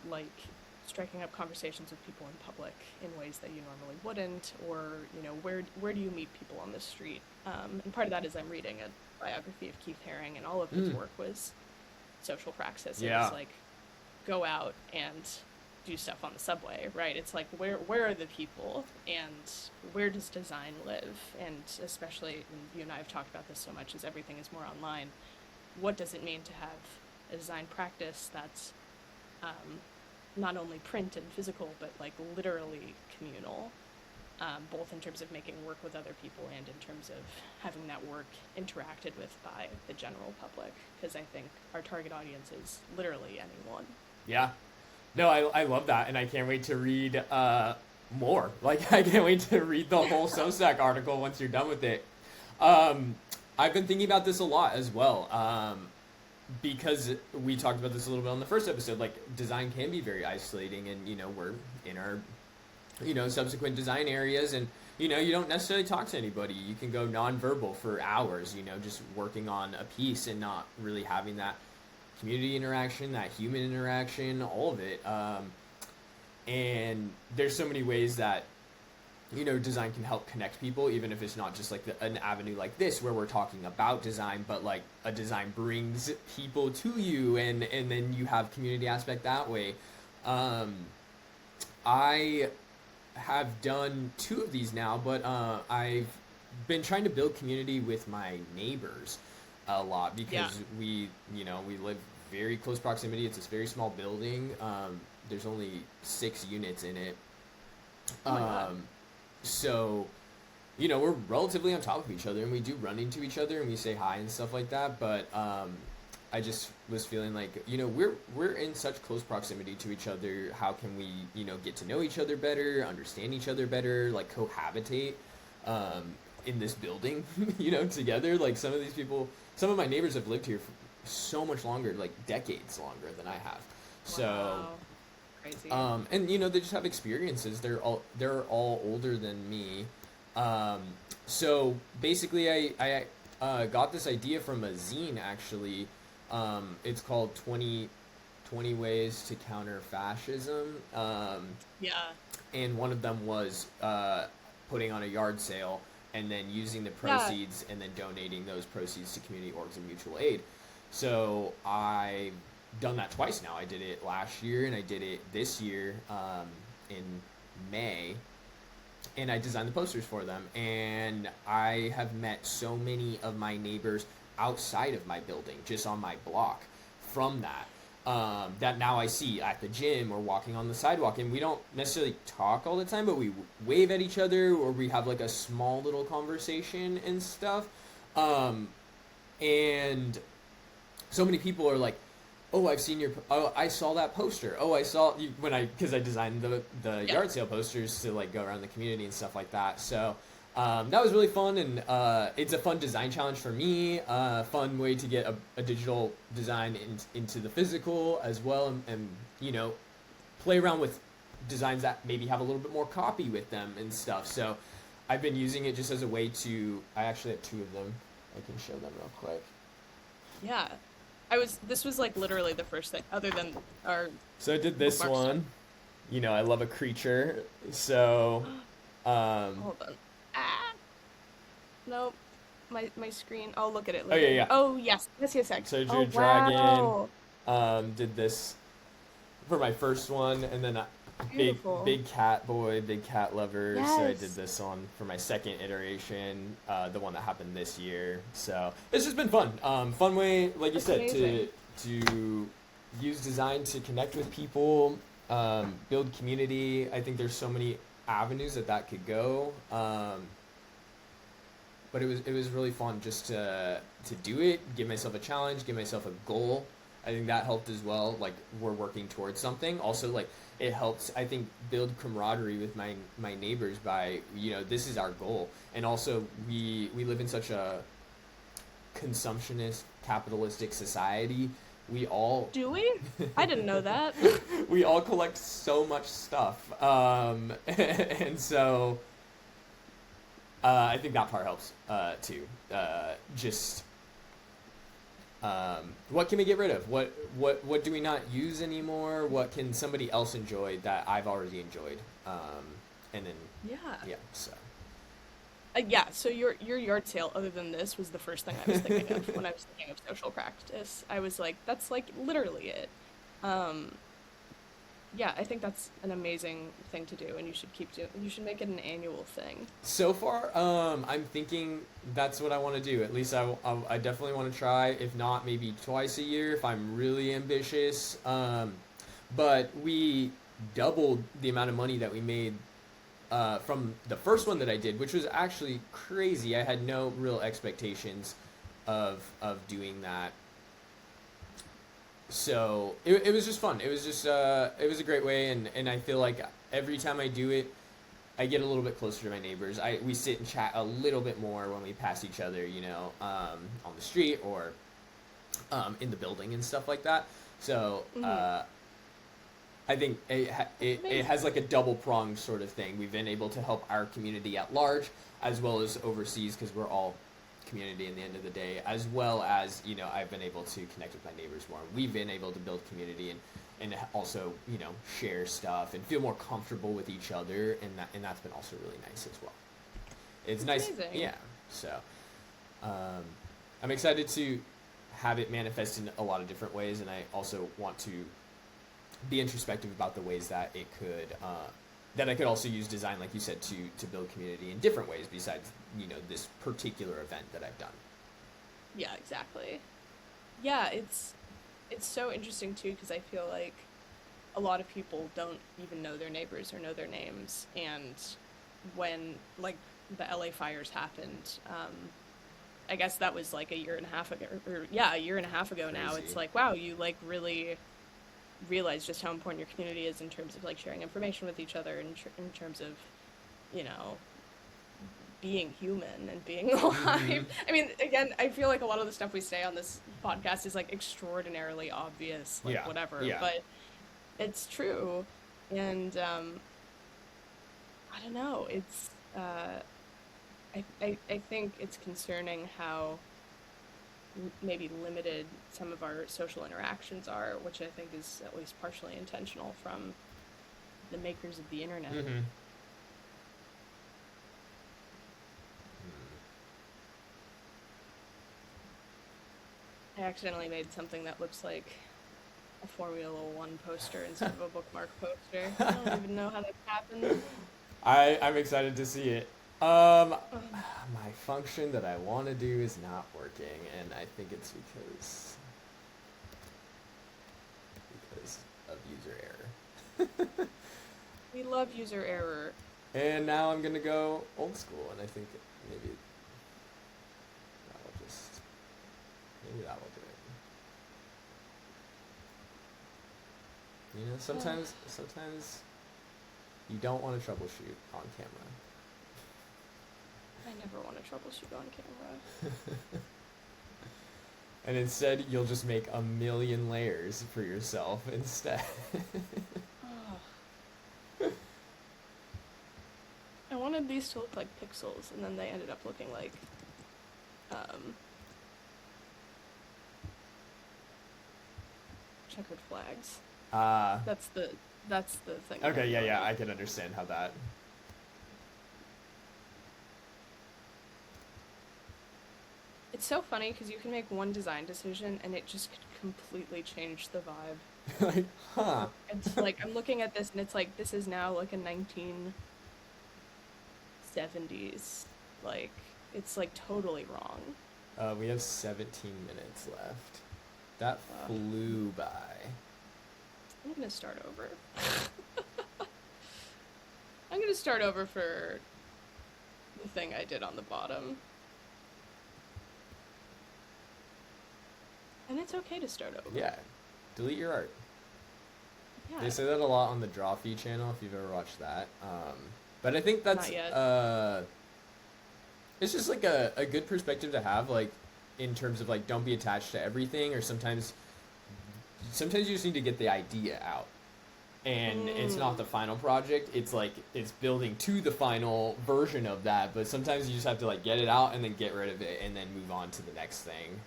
like striking up conversations with people in public in ways that you normally wouldn't, or where do you meet people on the street, and part of that is I'm reading a biography of Keith Haring, and all of his work was social praxis. It was like go out and do stuff on the subway, right? It's like where are the people, and where does design live? And especially, and you and I have talked about this so much, as everything is more online, what does it mean to have a design practice that's not only print and physical, but like literally communal, both in terms of making work with other people and in terms of having that work interacted with by the general public, because I think our target audience is literally anyone. Yeah. No, I love that, and I can't wait to read more. Like, I can't wait to read the whole Substack article once you're done with it. I've been thinking about this a lot as well, because we talked about this a little bit on the first episode. Like, design can be very isolating, and, we're in our, subsequent design areas, and, you don't necessarily talk to anybody. You can go nonverbal for hours, just working on a piece and not really having that community interaction, that human interaction, all of it. And there's so many ways that, design can help connect people, even if it's not just like an avenue like this where we're talking about design, but like a design brings people to you, and then you have community aspect that way. I have done 2 of these now, but I've been trying to build community with my neighbors a lot, because we live very close proximity. It's this very small building. There's only 6 units in it. So we're relatively on top of each other, and we do run into each other and we say hi and stuff like that. But I just was feeling like, we're in such close proximity to each other. How can we, get to know each other better, understand each other better, like cohabitate in this building, together. Like some of my neighbors have lived here for so much longer, like decades longer than I have. So, Wow. Crazy. and they just have experiences. They're all older than me. So basically, I got this idea from a zine actually. It's called 20 Ways to Counter Fascism. Yeah. And one of them was putting on a yard sale and then using the Yeah. proceeds and then donating those proceeds to community orgs and mutual aid. So I've done that twice now. I did it last year and I did it this year in May. And I designed the posters for them. And I have met so many of my neighbors outside of my building, just on my block, from that. That now I see at the gym or walking on the sidewalk, and we don't necessarily talk all the time, but we wave at each other or we have like a small little conversation and stuff. And so many people are like, "Oh, I saw that poster. Oh, I saw you," because I designed the yard sale posters to like go around the community and stuff like that. So that was really fun, and it's a fun design challenge for me. Fun way to get a digital design into the physical as well, and play around with designs that maybe have a little bit more copy with them and stuff. So I've been using it just as a way to. I actually have two of them. I can show them real quick. Yeah. This was like literally the first thing, other than our. So I did this bookmarks one. I love a creature. So, Hold on. Ah. Nope. My screen. I'll look at it oh later. yeah, yeah. Oh yes. Yes. So I drew Oh a dragon. wow. Did this for my first one, and then Beautiful. big cat boy, big cat lover. So I did Yes. this one for my second iteration, the one that happened this year. So it's just been fun. Fun way, like you That's said, amazing. to use design to connect with people, build community. I think there's so many avenues that could go. But it was really fun just to do it, give myself a challenge, give myself a goal. I think that helped as well. Like we're working towards something. Also, like it helps, I think, build camaraderie with my neighbors by this is our goal. And also we live in such a consumptionist capitalistic society. We all Do we? I didn't know that. we all collect so much stuff, and so I think that part helps too. Just what can we get rid of? What do we not use anymore? What can somebody else enjoy that I've already enjoyed? And then Yeah. yeah, so Yeah. So your yard sale, other than this, was the first thing I was thinking of when I was thinking of social practice. I was like, that's like literally it. Yeah, I think that's an amazing thing to do, and you should keep doing. You should make it an annual thing. so far, I'm thinking that's what I want to do. At least I definitely want to try. If not, maybe twice a year if I'm really ambitious. But we doubled the amount of money that we made from the first one that I did, which was actually crazy. I had no real expectations of doing that. So it was just fun. It was just it was a great way, and I feel like every time I do it, I get a little bit closer to my neighbors. We sit and chat a little bit more when we pass each other, on the street or in the building and stuff like that. So I think it has like a double pronged sort of thing. We've been able to help our community at large as well as overseas because we're all community in the end of the day, as well as I've been able to connect with my neighbors more. We've been able to build community and also share stuff and feel more comfortable with each other, and that's been also really nice as well. It's That's nice, amazing. yeah. So I'm excited to have it manifest in a lot of different ways, and I also want to be introspective about the ways that it could that I could also use design, like you said, to build community in different ways besides this particular event that I've done. Yeah, exactly. Yeah, it's so interesting too because I feel like a lot of people don't even know their neighbors or know their names, and when like the LA fires happened, I guess that was like a year and a half ago, or yeah, a year and a half ago now. It's Crazy. like, wow, you like really realize just how important your community is in terms of like sharing information with each other, in terms of, you know, being human and being alive. Mhm. I mean, again, I feel like a lot of the stuff we say on this podcast is like extraordinarily obvious, like Yeah. whatever, Yeah. but it's true. And I don't know, it's I think it's concerning how maybe limited some of our social interactions are, which I think is at least partially intentional from the makers of the internet. Mhm. I accidentally made something that looks like a Formula One poster instead of a bookmark poster. I don't even know how that happened. I'm excited to see it. Um, Um, my function that I want to do is not working, and I think it's because of user error. we love user error. And now I'm gonna go old school, and I think maybe that will do it. You know, sometimes you don't want to troubleshoot on camera. I never want to troubleshoot on camera. And instead, you'll just make a million layers for yourself instead. Oh. I wanted these to look like pixels, and then they ended up looking like checkered flags. Uh, That's the thing. that okay, I'm yeah, doing. I can understand how that. It's so funny because you can make one design decision and it just could completely change the vibe. Like, huh. It's like I'm looking at this and it's like this is now like a 1970s. Like it's like totally wrong. We have 17 minutes left. That Uh, flew by. I'm gonna start over. I'm gonna start over for the thing I did on the bottom. And it's okay to start over. Yeah. Delete your art. Yeah. They say that a lot on the Draw Fee channel if you've ever watched that. But I think that's Not yet. it's just like a good perspective to have, like in terms of like don't be attached to everything, or sometimes you just need to get the idea out. And it's not the final project. It's like it's building to the final version of that, but sometimes you just have to like get it out and then get rid of it and then move on to the next thing.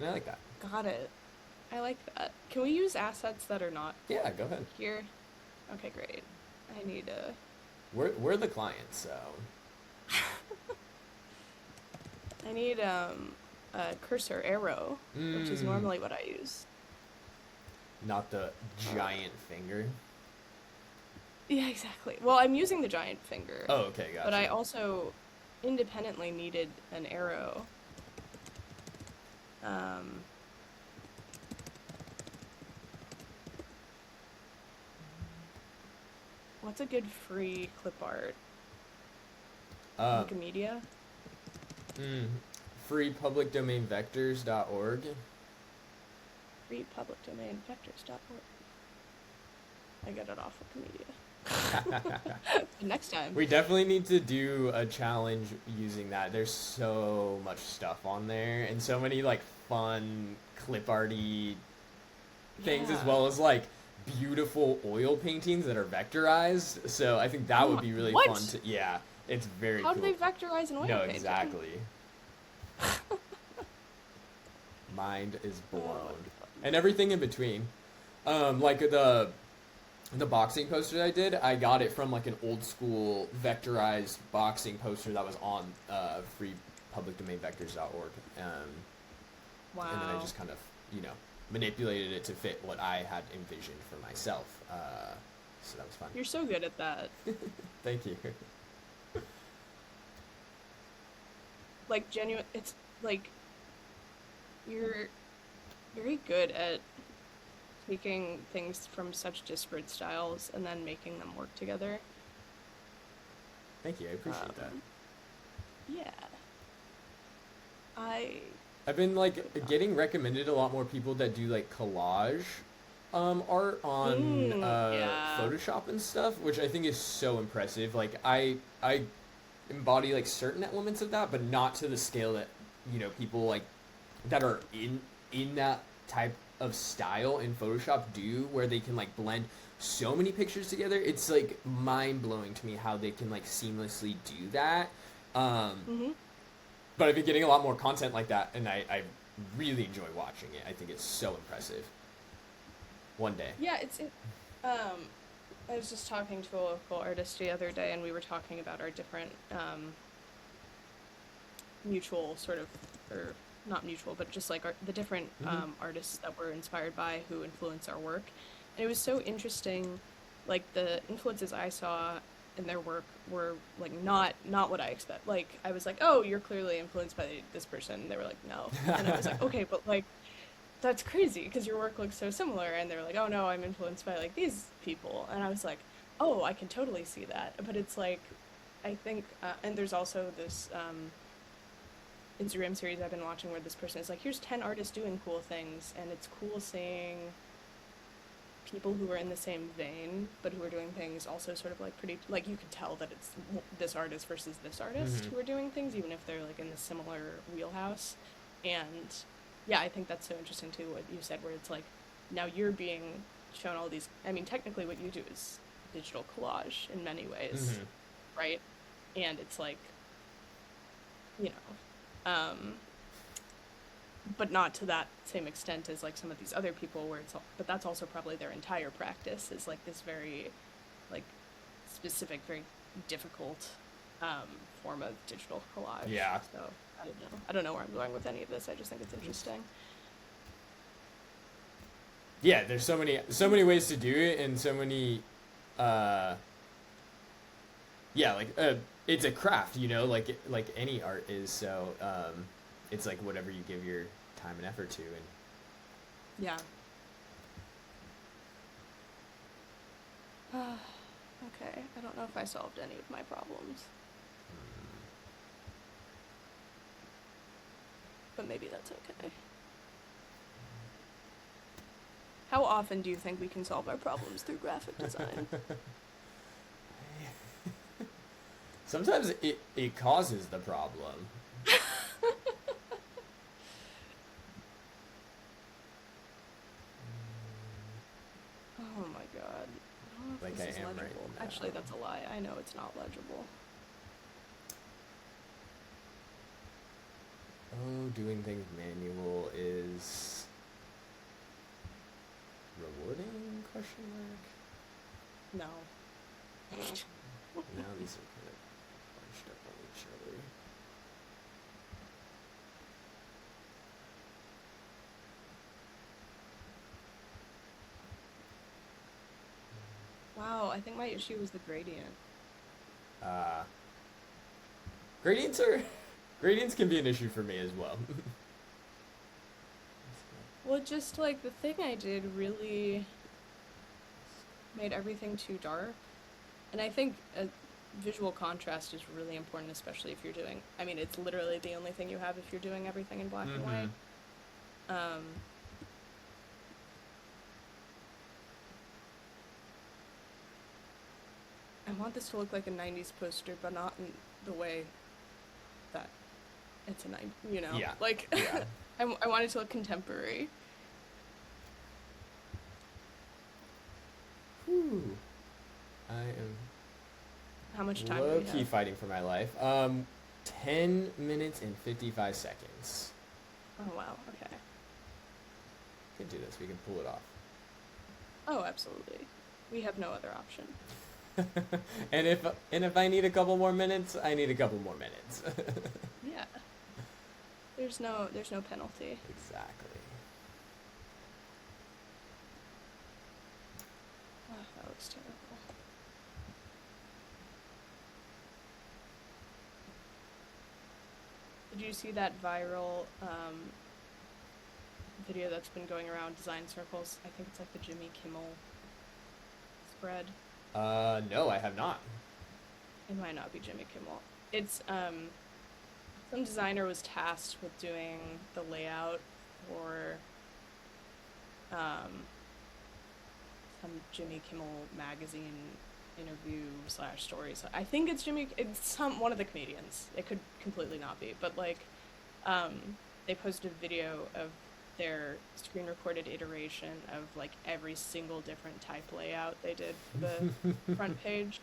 And I like that. Got it. I like that. Can we use assets that are not Yeah, go ahead. here? Okay, great. I need a... We're the client, so I need a cursor arrow, which is normally what I use. not the giant finger. Yeah, exactly. Well, I'm using the giant finger. Oh, okay, gotcha. But I also independently needed an arrow. What's a good free clip art? Wikimedia? freepublicdomainvectors.org. freepublicdomainvectors.org. I got it off Wikimedia. Next time. We definitely need to do a challenge using that. There's so much stuff on there and so many like fun clip arty things, as Yeah. well as like beautiful oil paintings that are vectorized. So I think that would be really What? fun to. Yeah, it's very How cool. do they vectorize an oil No, painting? exactly. Mind is blown. Oh. And everything in between. Like the boxing poster that I did, I got it from like an old school vectorized boxing poster that was on freepublicdomainvectors.org. Wow. And then I just kind of, manipulated it to fit what I had envisioned for myself. So that was fun. You're so good at that. Thank you. Like genuine. It's like you're very good at taking things from such disparate styles and then making them work together. Thank you. I appreciate that. Yeah. I've been like getting recommended a lot more people that do like collage art on Yeah. Photoshop and stuff, which I think is so impressive. Like I embody like certain elements of that, but not to the scale that people like that are in that type of style in Photoshop do, where they can like blend so many pictures together. It's like mind blowing to me how they can like seamlessly do that. Mhm. But I've been getting a lot more content like that, and I really enjoy watching it. I think it's so impressive. One day. Yeah, I was just talking to a local artist the other day, and we were talking about our different mutual sort of, or not mutual, but just like the different artists that we're inspired by who influence our work. And it was so interesting, like the influences I saw in their work were like not what I expect. Like I was like, oh, you're clearly influenced by this person. And they were like, no. And I was like, okay, but like that's crazy because your work looks so similar. And they were like, oh no, I'm influenced by like these people. And I was like, oh, I can totally see that. But it's like, I think, and there's also this Instagram series I've been watching where this person is like, here's 10 artists doing cool things, and it's cool seeing people who are in the same vein, but who are doing things also sort of like pretty, like you could tell that it's this artist versus this artist who are doing things, even if they're like in the similar wheelhouse. And yeah, I think that's so interesting too, what you said, where it's like, now you're being shown all these, I mean, technically what you do is digital collage in many ways, right? And it's like, you know, but not to that same extent as like some of these other people where it's all, but that's also probably their entire practice is like this very like specific, very difficult form of digital collage. Yeah. So I don't know where I'm going with any of this. I just think it's interesting. Yeah, there's so many ways to do it, and so many it's a craft, like any art is. So it's like whatever you give your time and effort to. And yeah. Okay, I don't know if I solved any of my problems. But maybe that's okay. How often do you think we can solve our problems through graphic design? Sometimes it causes the problem. Oh my god. I don't know if Like this I is am legible. right now. Actually, that's a lie. I know it's not legible. Oh, doing things manual is rewarding? Question mark. No. Now these are kind of bunched up on each other. Wow, I think my issue was the gradient. Gradients can be an issue for me as well. Well, just like the thing I did really made everything too dark. And I think visual contrast is really important, especially if you're doing, I mean, it's literally the only thing you have if you're doing everything in black and white. I want this to look like a 90s poster, but not in the way that it's a 90s, you know? Yeah. Like, Yeah. I want it to look contemporary. Whew. I am How much time do we low-key have? fighting for my life. 10 minutes and 55 seconds. Oh, wow, okay. We can do this. We can pull it off. Oh, absolutely. We have no other option. and if I need a couple more minutes, I need a couple more minutes. Yeah. There's no penalty. Exactly. Oh, that looks terrible. Did you see that viral video that's been going around design circles? I think it's like the Jimmy Kimmel spread. No, I have not. It might not be Jimmy Kimmel. It's some designer was tasked with doing the layout for um some Jimmy Kimmel magazine interview slash story. So I think it's one of the comedians. It could completely not be, but like, um, they posted a video of their screen recorded iteration of like every single different type layout they did for the front page,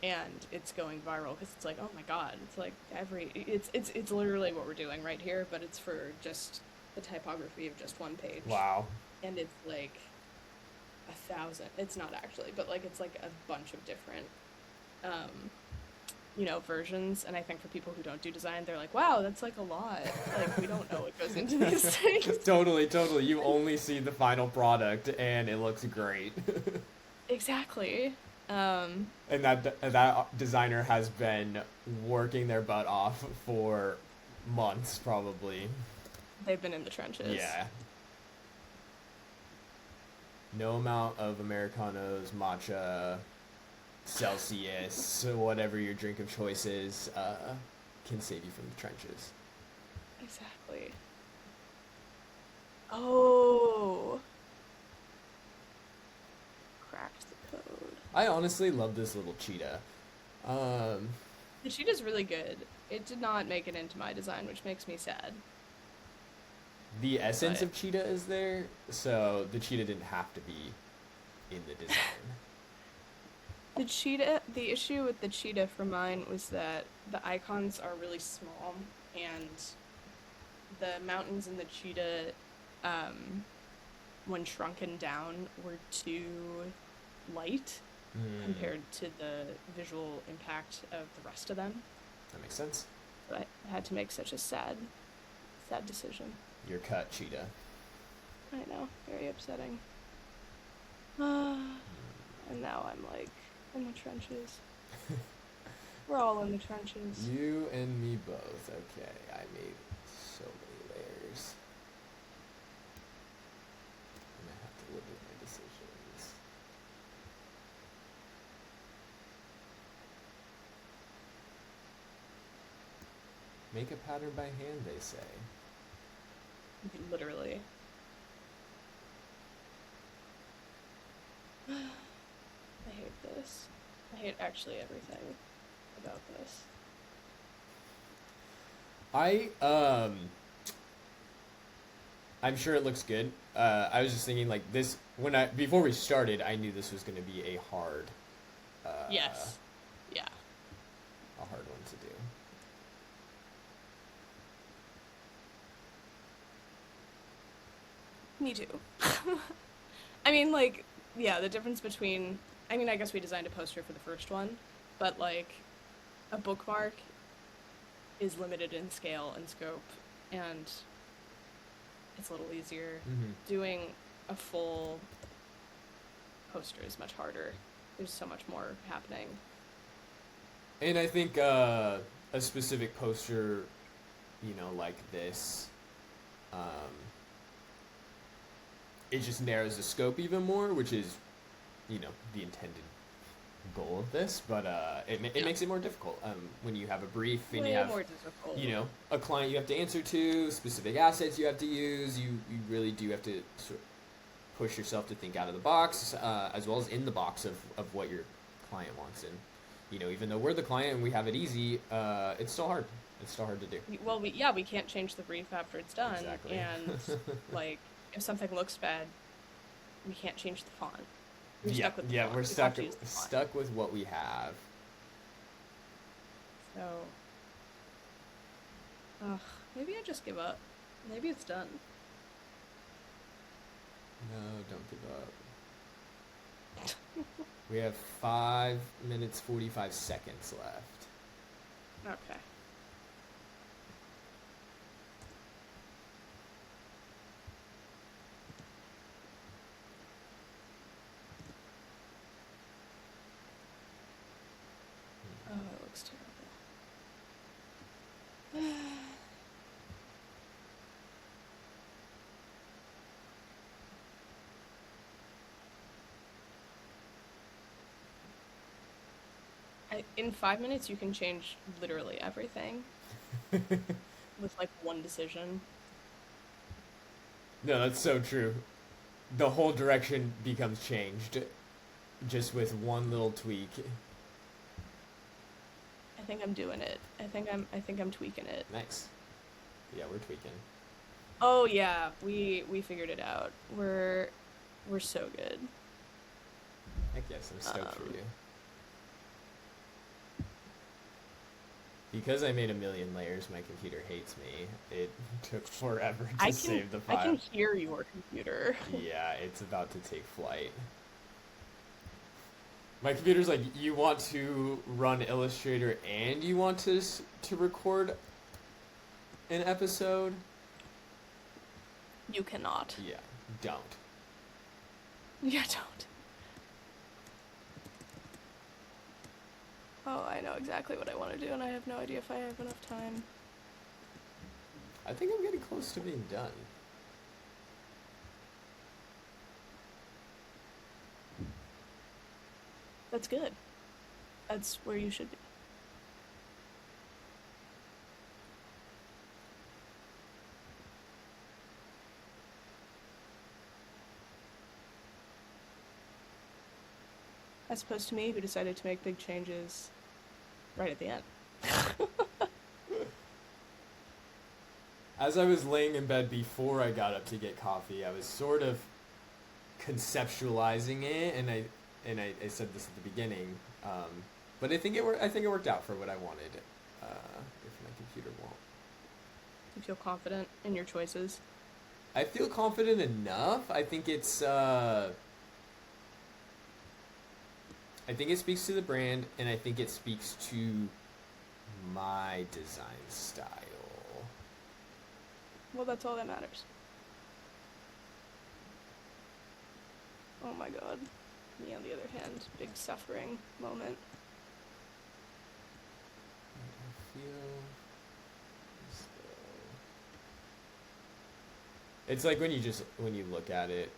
and it's going viral because it's like, oh my god, it's like it's literally what we're doing right here, but it's for just the typography of just one page. Wow. And it's like 1,000. It's not actually, but like it's like a bunch of different, versions. And I think for people who don't do design, they're like, wow, that's like a lot. Like we don't know what goes into these things. Totally, totally. You only see the final product, and it looks great. Exactly. And that designer has been working their butt off for months, probably. They've been in the trenches. Yeah. No amount of Americanos, matcha, Celsius, whatever your drink of choice is, can save you from the trenches. Exactly. Oh. Cracked the code. I honestly love this little cheetah. The cheetah's really good. It did not make it into my design, which makes me sad. The essence But of cheetah is there, so the cheetah didn't have to be in the design. the issue with the cheetah for mine was that the icons are really small, and the mountains in the cheetah, when shrunken down, were too light compared to the visual impact of the rest of them. That makes sense. So I had to make such a sad decision. Your cut, cheetah. I know, very upsetting. And now I'm like in the trenches. We're all in the trenches. You and me both. Okay, I made so many layers. And I have to live with my decisions. Make a pattern by hand, they say. Literally. I hate this. I hate actually everything about this. I'm sure it looks good. I was just thinking like this before we started, I knew this was going to be a hard Yes. Yeah. a hard one to do. Me too. I mean, like, yeah, the difference between, I mean, I guess we designed a poster for the first one, but like, a bookmark is limited in scale and scope, and it's a little easier. Doing a full poster is much harder. There's so much more happening. And I think a specific poster, like this, it just narrows the scope even more, which is, the intended goal of this. But it makes it more difficult when you have a brief and you have, more difficult. A client you have to answer to, specific assets you have to use. You really do have to sort of push yourself to think out of the box, as well as in the box of what your client wants. And even though we're the client and we have it easy, it's still hard. It's still hard to do. Well, we can't change the brief after it's done. Exactly. And like, if something looks bad, we can't change the font. We're stuck We have to stuck with what we have. So, maybe I just give up. Maybe it's done. No, don't give up. We have 5 minutes 45 seconds left. Okay. Oh, it looks terrible. In 5 minutes, you can change literally everything with like one decision. No, that's so true. The whole direction becomes changed just with one little tweak. I think I'm doing it. I think I'm tweaking it. Nice. Yeah, we're tweaking. Oh yeah, we figured it out. We're so good. Heck yes, I'm stoked for Um, you. Because I made a million layers, my computer hates me. It took forever I to can save the I file. can hear your computer. Yeah, it's about to take flight. My computer's like, you want to run Illustrator and you want to record an episode? You cannot. Yeah, don't. Yeah, don't. Oh, I know exactly what I want to do, and I have no idea if I have enough time. I think I'm getting close to being done. That's good. That's where you should be. As opposed to me, who decided to make big changes right at the end. As I was laying in bed before I got up to get coffee, I was sort of conceptualizing it, and I said this at the beginning, but I think it worked out for what I wanted. If my computer won't, You feel confident in your choices. I feel confident enough. I think it speaks to the brand, and I think it speaks to my design style. Well, that's all that matters. Oh my god. Me, on the other hand, big suffering moment. I feel as though it's like when you look at it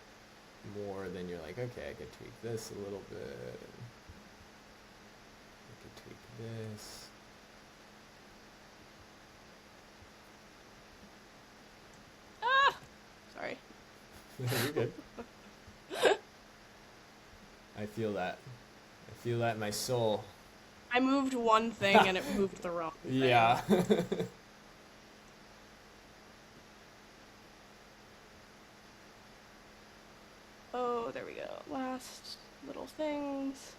more, then you're like, okay, I could tweak this a little bit. And I could tweak this. Sorry. You're good. I feel that. I feel that in my soul. I moved one thing and it moved the wrong thing. Yeah. Oh, there we go. Last little things.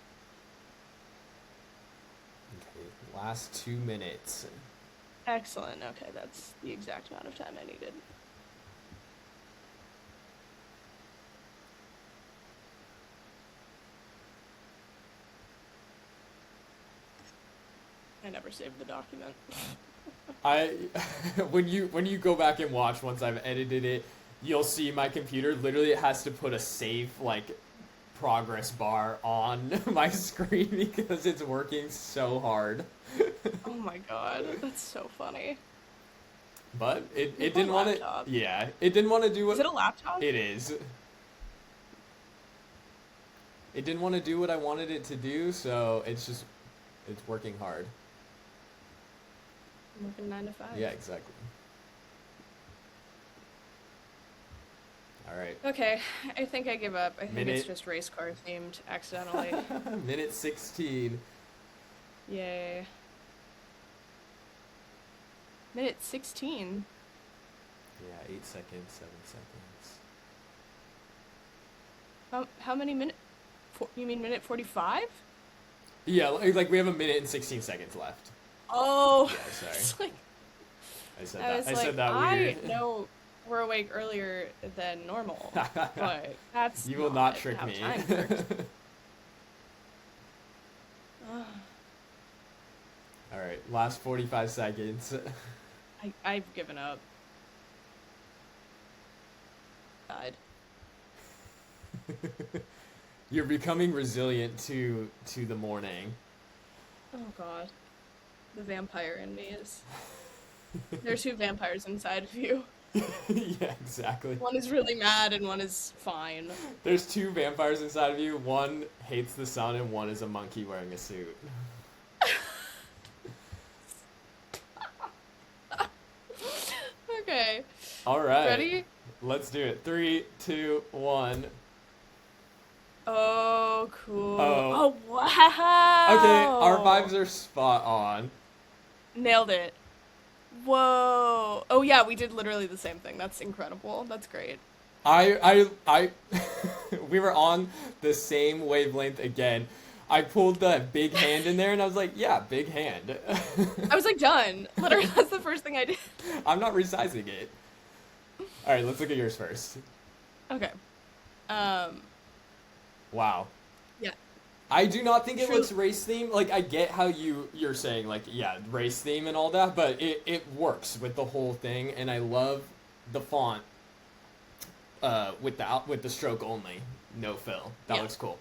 Okay, last 2 minutes. Excellent. Okay, that's the exact amount of time I needed. I never saved the document. When you go back and watch once I've edited it, you'll see my computer literally it has to put a save progress bar on my screen because it's working so hard. Oh my god, that's so funny. But it Your didn't want to. laptop. Yeah, it didn't want to do what Is it a laptop? it is. It didn't want to do what I wanted it to do, so it's working hard. I'm working 9 to 5. Yeah, exactly. All right. Okay, I think I give up. I think Minute. it's just race car themed accidentally. Minute 16. Yay. Minute 16. Yeah, 8 seconds, 7 seconds. How many minutes? You mean minute 45? Yeah, like we have a minute and 16 seconds left. Oh, Yeah, sorry. it's like, I said I that. was I like, said that I weird. know we're awake earlier than normal, but that's You will not trick how me. time works. All right, last 45 seconds. I've given up. Died. You're becoming resilient to the morning. Oh god. The vampire in me is... There's 2 vampires inside of you. Yeah, exactly. One is really mad and one is fine. There's 2 vampires inside of you. One hates the sun and one is a monkey wearing a suit. All right. Ready? Let's do it. 3, 2, 1. Oh, cool. Oh. Oh, wow. Okay, our vibes are spot on. Nailed it. Whoa. Oh, yeah, we did literally the same thing. That's incredible. That's great. I we were on the same wavelength again. I pulled that big hand in there and I was like, yeah, big hand. I was like, done. Literally, that's the first thing I did. I'm not resizing it. All right, let's look at yours first. Okay. Wow. Yeah. I do not think it True. looks race themed. Like, I get how you're saying, like, yeah, race theme and all that, but it works with the whole thing, and I love the font with the stroke only, no fill. That looks cool.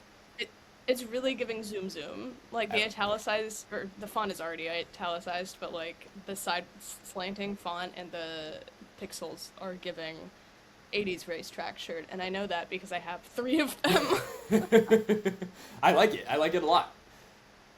It's really giving zoom. Like, the italicized, or the font is already italicized, but, like, the side slanting font and the pixels are giving 80s racetrack shirt, and I know that because I have 3 of them. I like it. I like it a lot.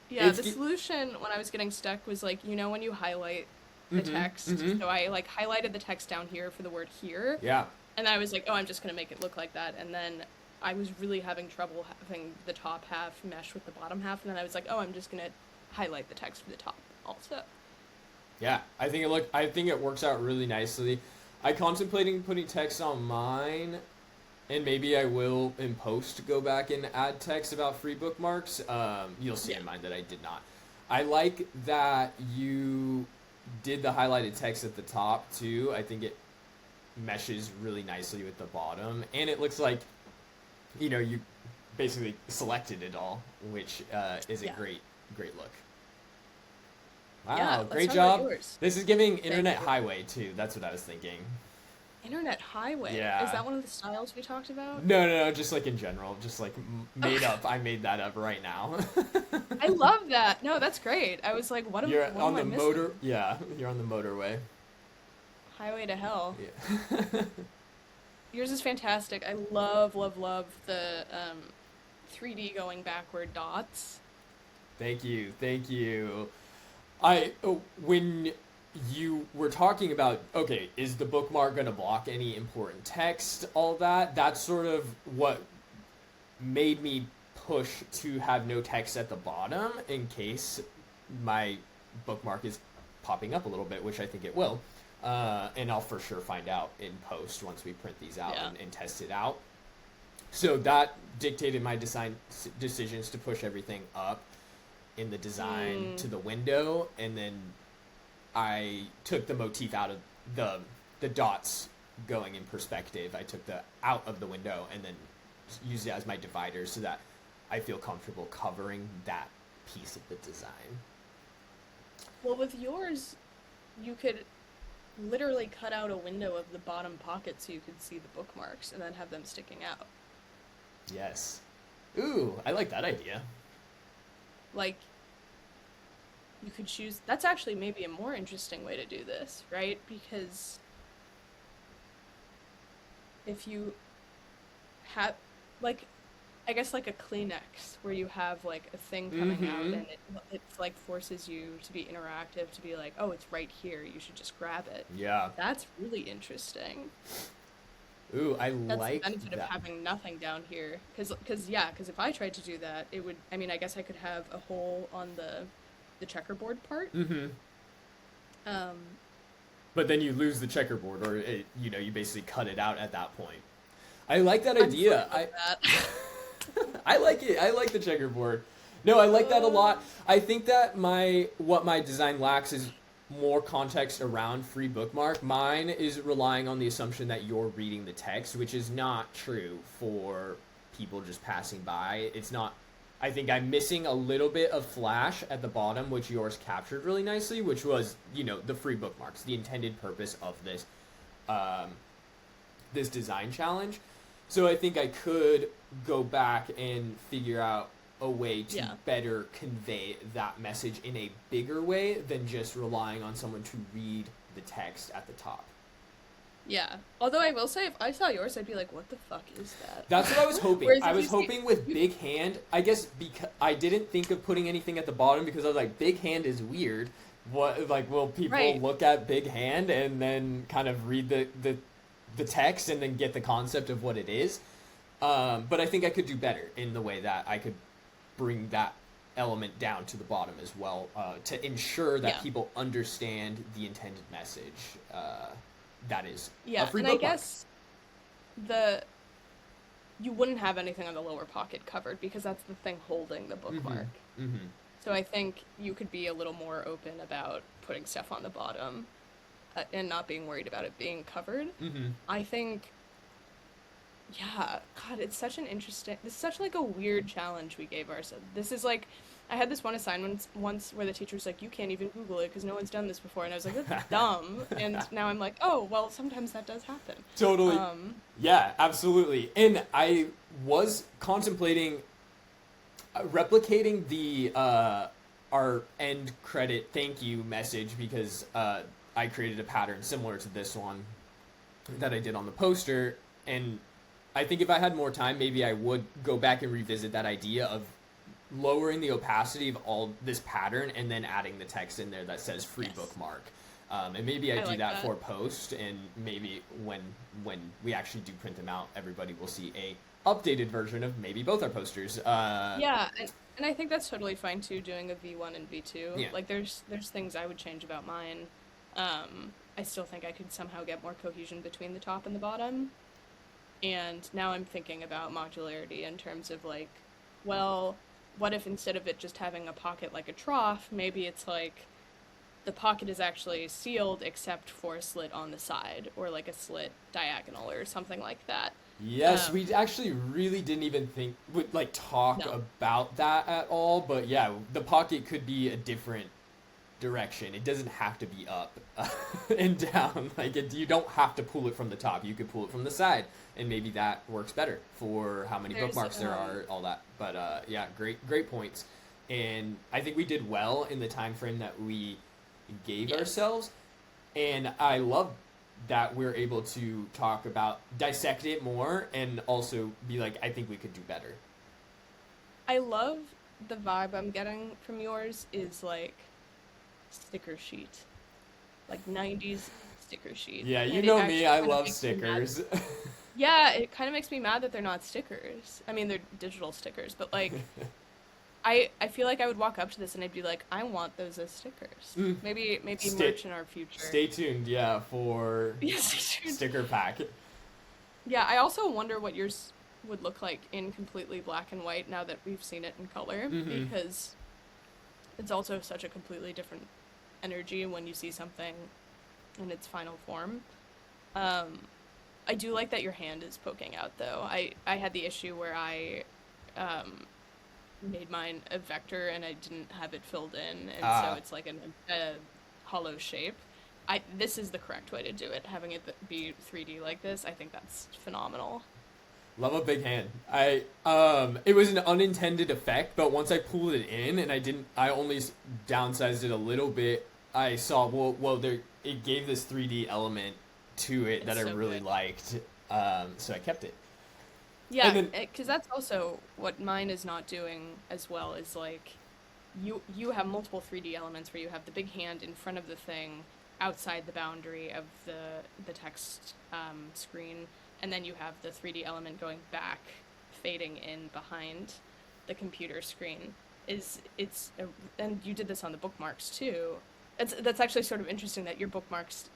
Yeah, the solution when I was getting stuck was, like, when you highlight the text, so I, like, highlighted the text down here for the word here. Yeah. And I was like, oh, I'm just going to make it look like that, and then I was really having trouble having the top half mesh with the bottom half, and then I was like, oh, I'm just going to highlight the text for the top also. Yeah, I think it works out really nicely. I contemplating putting text on mine, and maybe I will in post go back and add text about free bookmarks. You'll see in mine that I did not. I like that you did the highlighted text at the top too. I think it meshes really nicely with the bottom, and it looks like you basically selected it all, which is a great look. Wow, great job. This is giving Internet Highway too. That's what I was thinking. Internet Highway? Yeah. Is that one of the styles we talked about? No, just like in general, just like made up. I made that up right now. I love that. No, that's great. I was like, what am I missing? Yeah, you're on the motorway. Highway to hell. Yeah. Yours is fantastic. I love the 3D going backward dots. Thank you. When you were talking about, okay, is the bookmark going to block any important text, all that, that's sort of what made me push to have no text at the bottom in case my bookmark is popping up a little bit, which I think it will. And I'll for sure find out in post once we print these out and test it out. So that dictated my design decisions to push everything up in the design to the window, and then I took the motif out of the dots going in perspective. I took the out of the window and then used it as my divider so that I feel comfortable covering that piece of the design. Well, with yours, you could literally cut out a window of the bottom pocket so you could see the bookmarks and then have them sticking out. Yes. Ooh, I like that idea. Like, you could choose... That's actually maybe a more interesting way to do this, right? Because if you have, like, I guess like a Kleenex, where you have, like, a thing coming out and it's like, forces you to be interactive, to be like, oh, it's right here, you should just grab it. Yeah. That's really interesting. Ooh, That's like the benefit of having nothing down here. Because if I tried to do that, it would... I mean, I guess I could have a hole on the checkerboard part. But then you lose the checkerboard, or you basically cut it out at that point. I like that idea. I like it. I like the checkerboard. No, I like that a lot. I think that what my design lacks is more context around free bookmark. Mine is relying on the assumption that you're reading the text, which is not true for people just passing by. It's not. I think I'm missing a little bit of flash at the bottom, which yours captured really nicely, which was, the free bookmarks, the intended purpose of this this design challenge. So I think I could go back and figure out a way to better convey that message in a bigger way than just relying on someone to read the text at the top. Yeah. Although I will say, if I saw yours, I'd be like, what the fuck is that? That's what I was hoping. I was hoping with big hand, I guess because I didn't think of putting anything at the bottom because I was like, big hand is weird. What, like, will people look at big hand and then kind of read the the text and then get the concept of what it is. But I think I could do better in the way that I could bring that element down to the bottom as well, to ensure that people understand the intended message. That is a free bookmark. I guess you wouldn't have anything on the lower pocket covered because that's the thing holding the bookmark. So I think you could be a little more open about putting stuff on the bottom and not being worried about it being covered. I think, God, it's such this is such like a weird challenge we gave ourselves. This is like, I had this one assignment once where the teacher was like, you can't even Google it because no one's done this before. And I was like, that's dumb. And now I'm like, oh, well, sometimes that does happen. Totally. Yeah, absolutely. And I was contemplating replicating the our end credit thank you message because I created a pattern similar to this one that I did on the poster. And I think if I had more time, maybe I would go back and revisit that idea of lowering the opacity of all this pattern and then adding the text in there that says free bookmark. And maybe I do like that for post, and maybe when we actually do print them out, everybody will see a updated version of maybe both our posters. And I think that's totally fine too, doing a V1 and V2. Yeah. Like there's things I would change about mine. I still think I could somehow get more cohesion between the top and the bottom. And now I'm thinking about modularity in terms of like, well, what if instead of it just having a pocket like a trough, maybe it's like the pocket is actually sealed except for a slit on the side, or like a slit diagonal or something like that. Yes, we actually really didn't even talk about that at all. But yeah, the pocket could be a different direction. It doesn't have to be up and down. You don't have to pull it from the top. You could pull it from the side, and maybe that works better for how many bookmarks there are, all that. But yeah, great points. And I think we did well in the time frame that we gave ourselves. And I love that we're able to talk about, dissect it more, and also be like, I think we could do better. I love the vibe I'm getting from yours is like sticker sheet, like 90s sticker sheet. Yeah, you know me, I love stickers. Yeah, it kind of makes me mad that they're not stickers. I mean, they're digital stickers, but like I feel like I would walk up to this and I'd be like, I want those as stickers. Maybe merch in our future. Stay tuned, for sticker pack. Yeah, I also wonder what yours would look like in completely black and white now that we've seen it in color, because it's also such a completely different energy when you see something in its final form. I do like that your hand is poking out, though. I had the issue where I made mine a vector and I didn't have it filled in, and so it's like a hollow shape. This is the correct way to do it. Having it be 3D like this, I think that's phenomenal. Love a big hand. It was an unintended effect, but once I pulled it in and I only downsized it a little bit, I saw, it gave this 3D element to it that I really liked. So I kept it. Yeah, because that's also what mine is not doing as well, is like, you have multiple 3D elements where you have the big hand in front of the thing outside the boundary of the text screen, and then you have the 3D element going back, fading in behind the computer screen. And you did this on the bookmarks too. That's actually sort of interesting that your bookmarks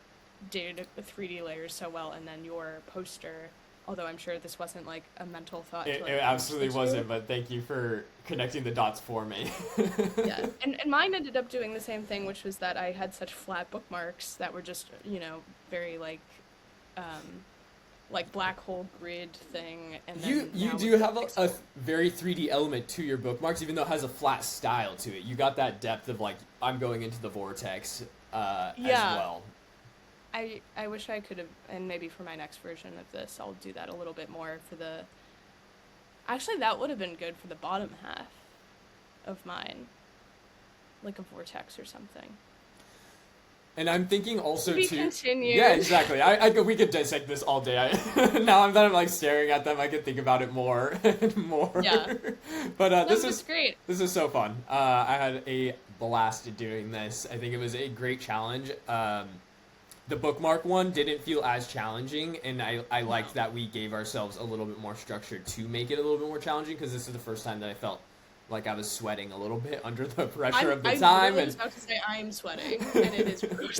did the 3D layers so well, and then your poster, although I'm sure this wasn't like a mental thought. It absolutely wasn't, but thank you for connecting the dots for me. Yeah, and mine ended up doing the same thing, which was that I had such flat bookmarks that were just, very like black hole grid thing. And then you do have a very 3D element to your bookmarks, even though it has a flat style to it. You got that depth of like, I'm going into the vortex as well. I wish I could have, and maybe for my next version of this, I'll do that a little bit more for the... Actually, that would have been good for the bottom half of mine. Like a vortex or something. And I'm thinking also to continue. Yeah, exactly. We could dissect this all day. Now that I'm like staring at them, I could think about it more and more. Yeah. But this is great. This is so fun. I had a blast doing this. I think it was a great challenge. the bookmark one didn't feel as challenging, and I liked that we gave ourselves a little bit more structure to make it a little bit more challenging, because this is the first time that I felt like I was sweating a little bit under the pressure of the time. I was about to say I'm sweating, and it is gross.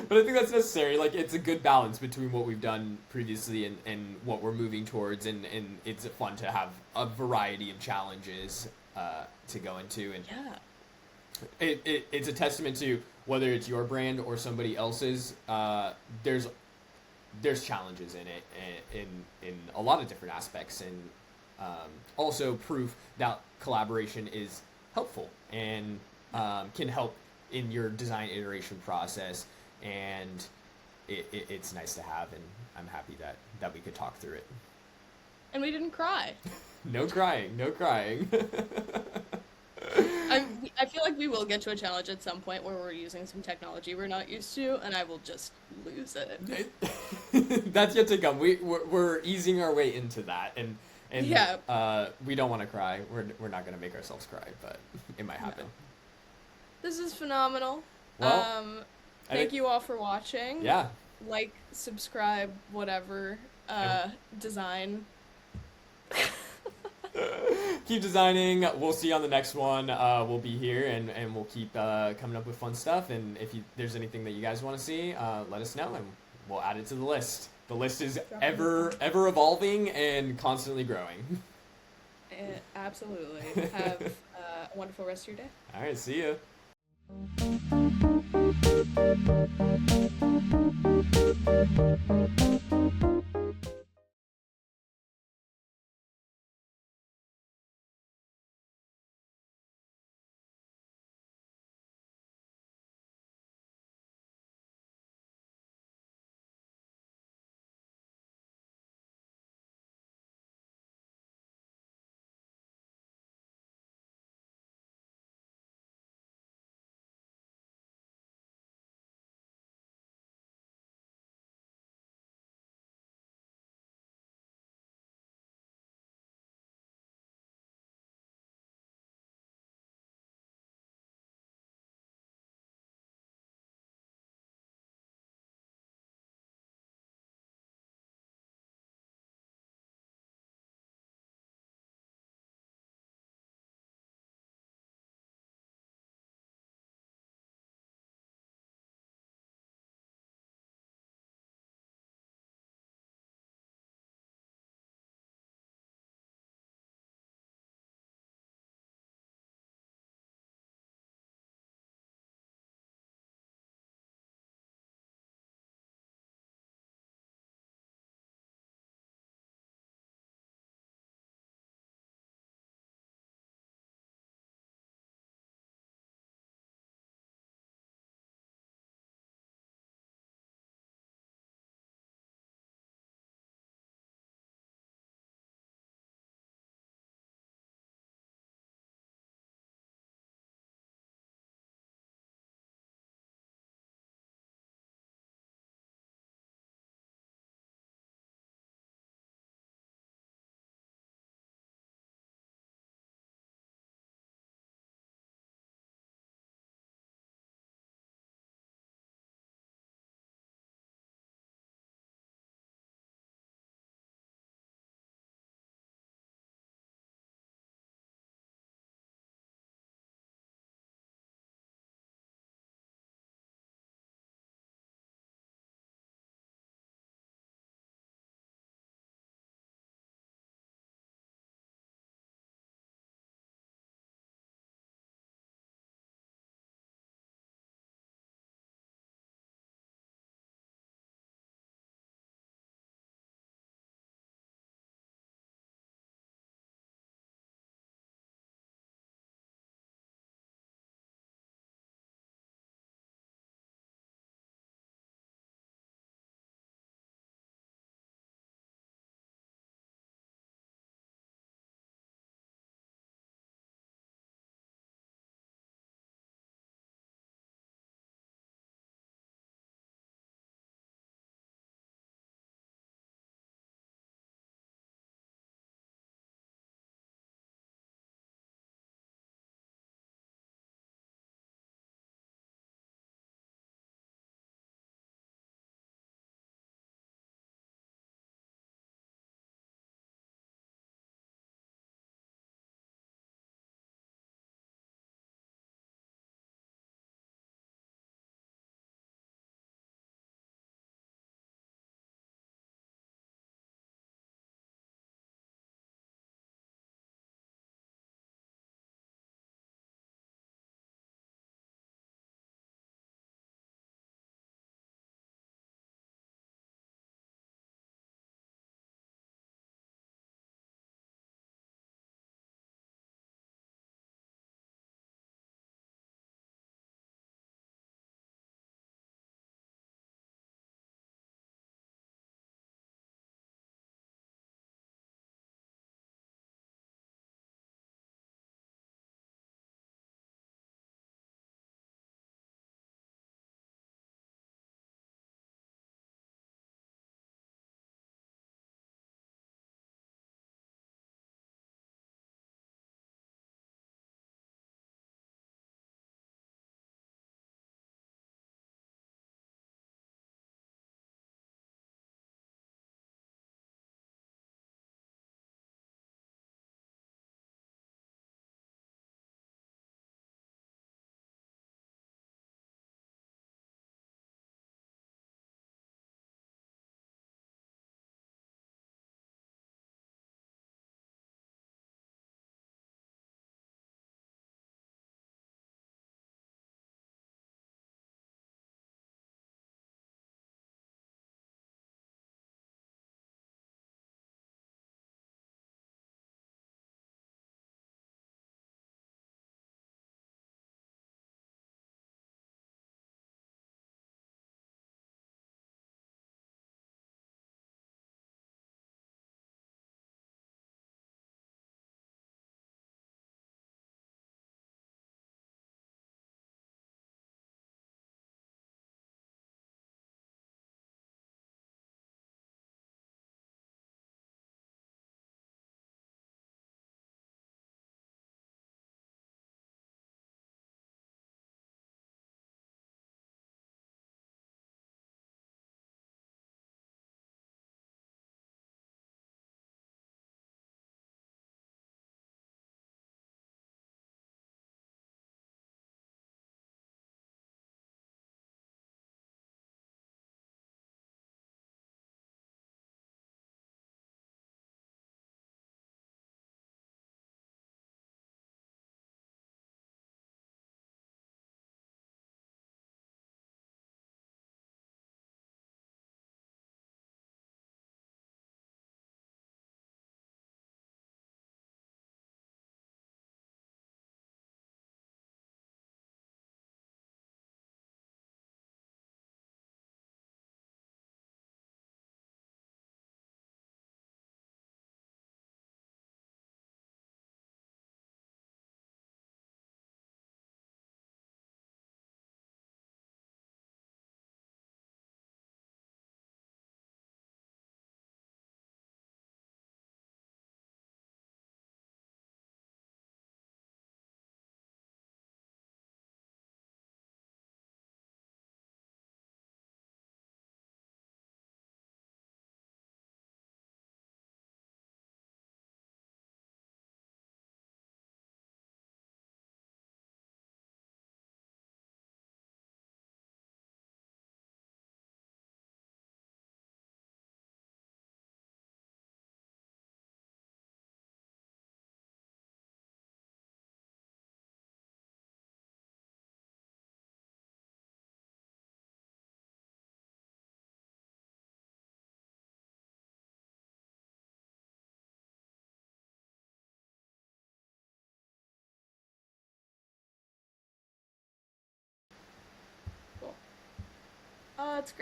But I think that's necessary. Like, it's a good balance between what we've done previously and what we're moving towards, and it's fun to have a variety of challenges to go into. And Yeah. it's a testament to whether it's your brand or somebody else's. There's challenges in it, in a lot of different aspects, and also proof that collaboration is helpful and can help in your design iteration process. And it's nice to have, and I'm happy that we could talk through it. And we didn't cry. No crying, no crying. I feel like we will get to a challenge at some point where we're using some technology we're not used to, and I will just lose it. That's yet to come. We're easing our way into that, and yeah. We don't want to cry. We're not going to make ourselves cry, but it might happen. No. This is phenomenal. Well, thank you all for watching. Yeah. Like, subscribe, whatever. Design. Keep designing. We'll see you on the next one. We'll be here, and we'll keep coming up with fun stuff. And if there's anything that you guys want to see, let us know, and we'll add it to the list. The list is ever evolving and constantly growing. Absolutely. Have a wonderful rest of your day. All right, see you. Oh, it's great.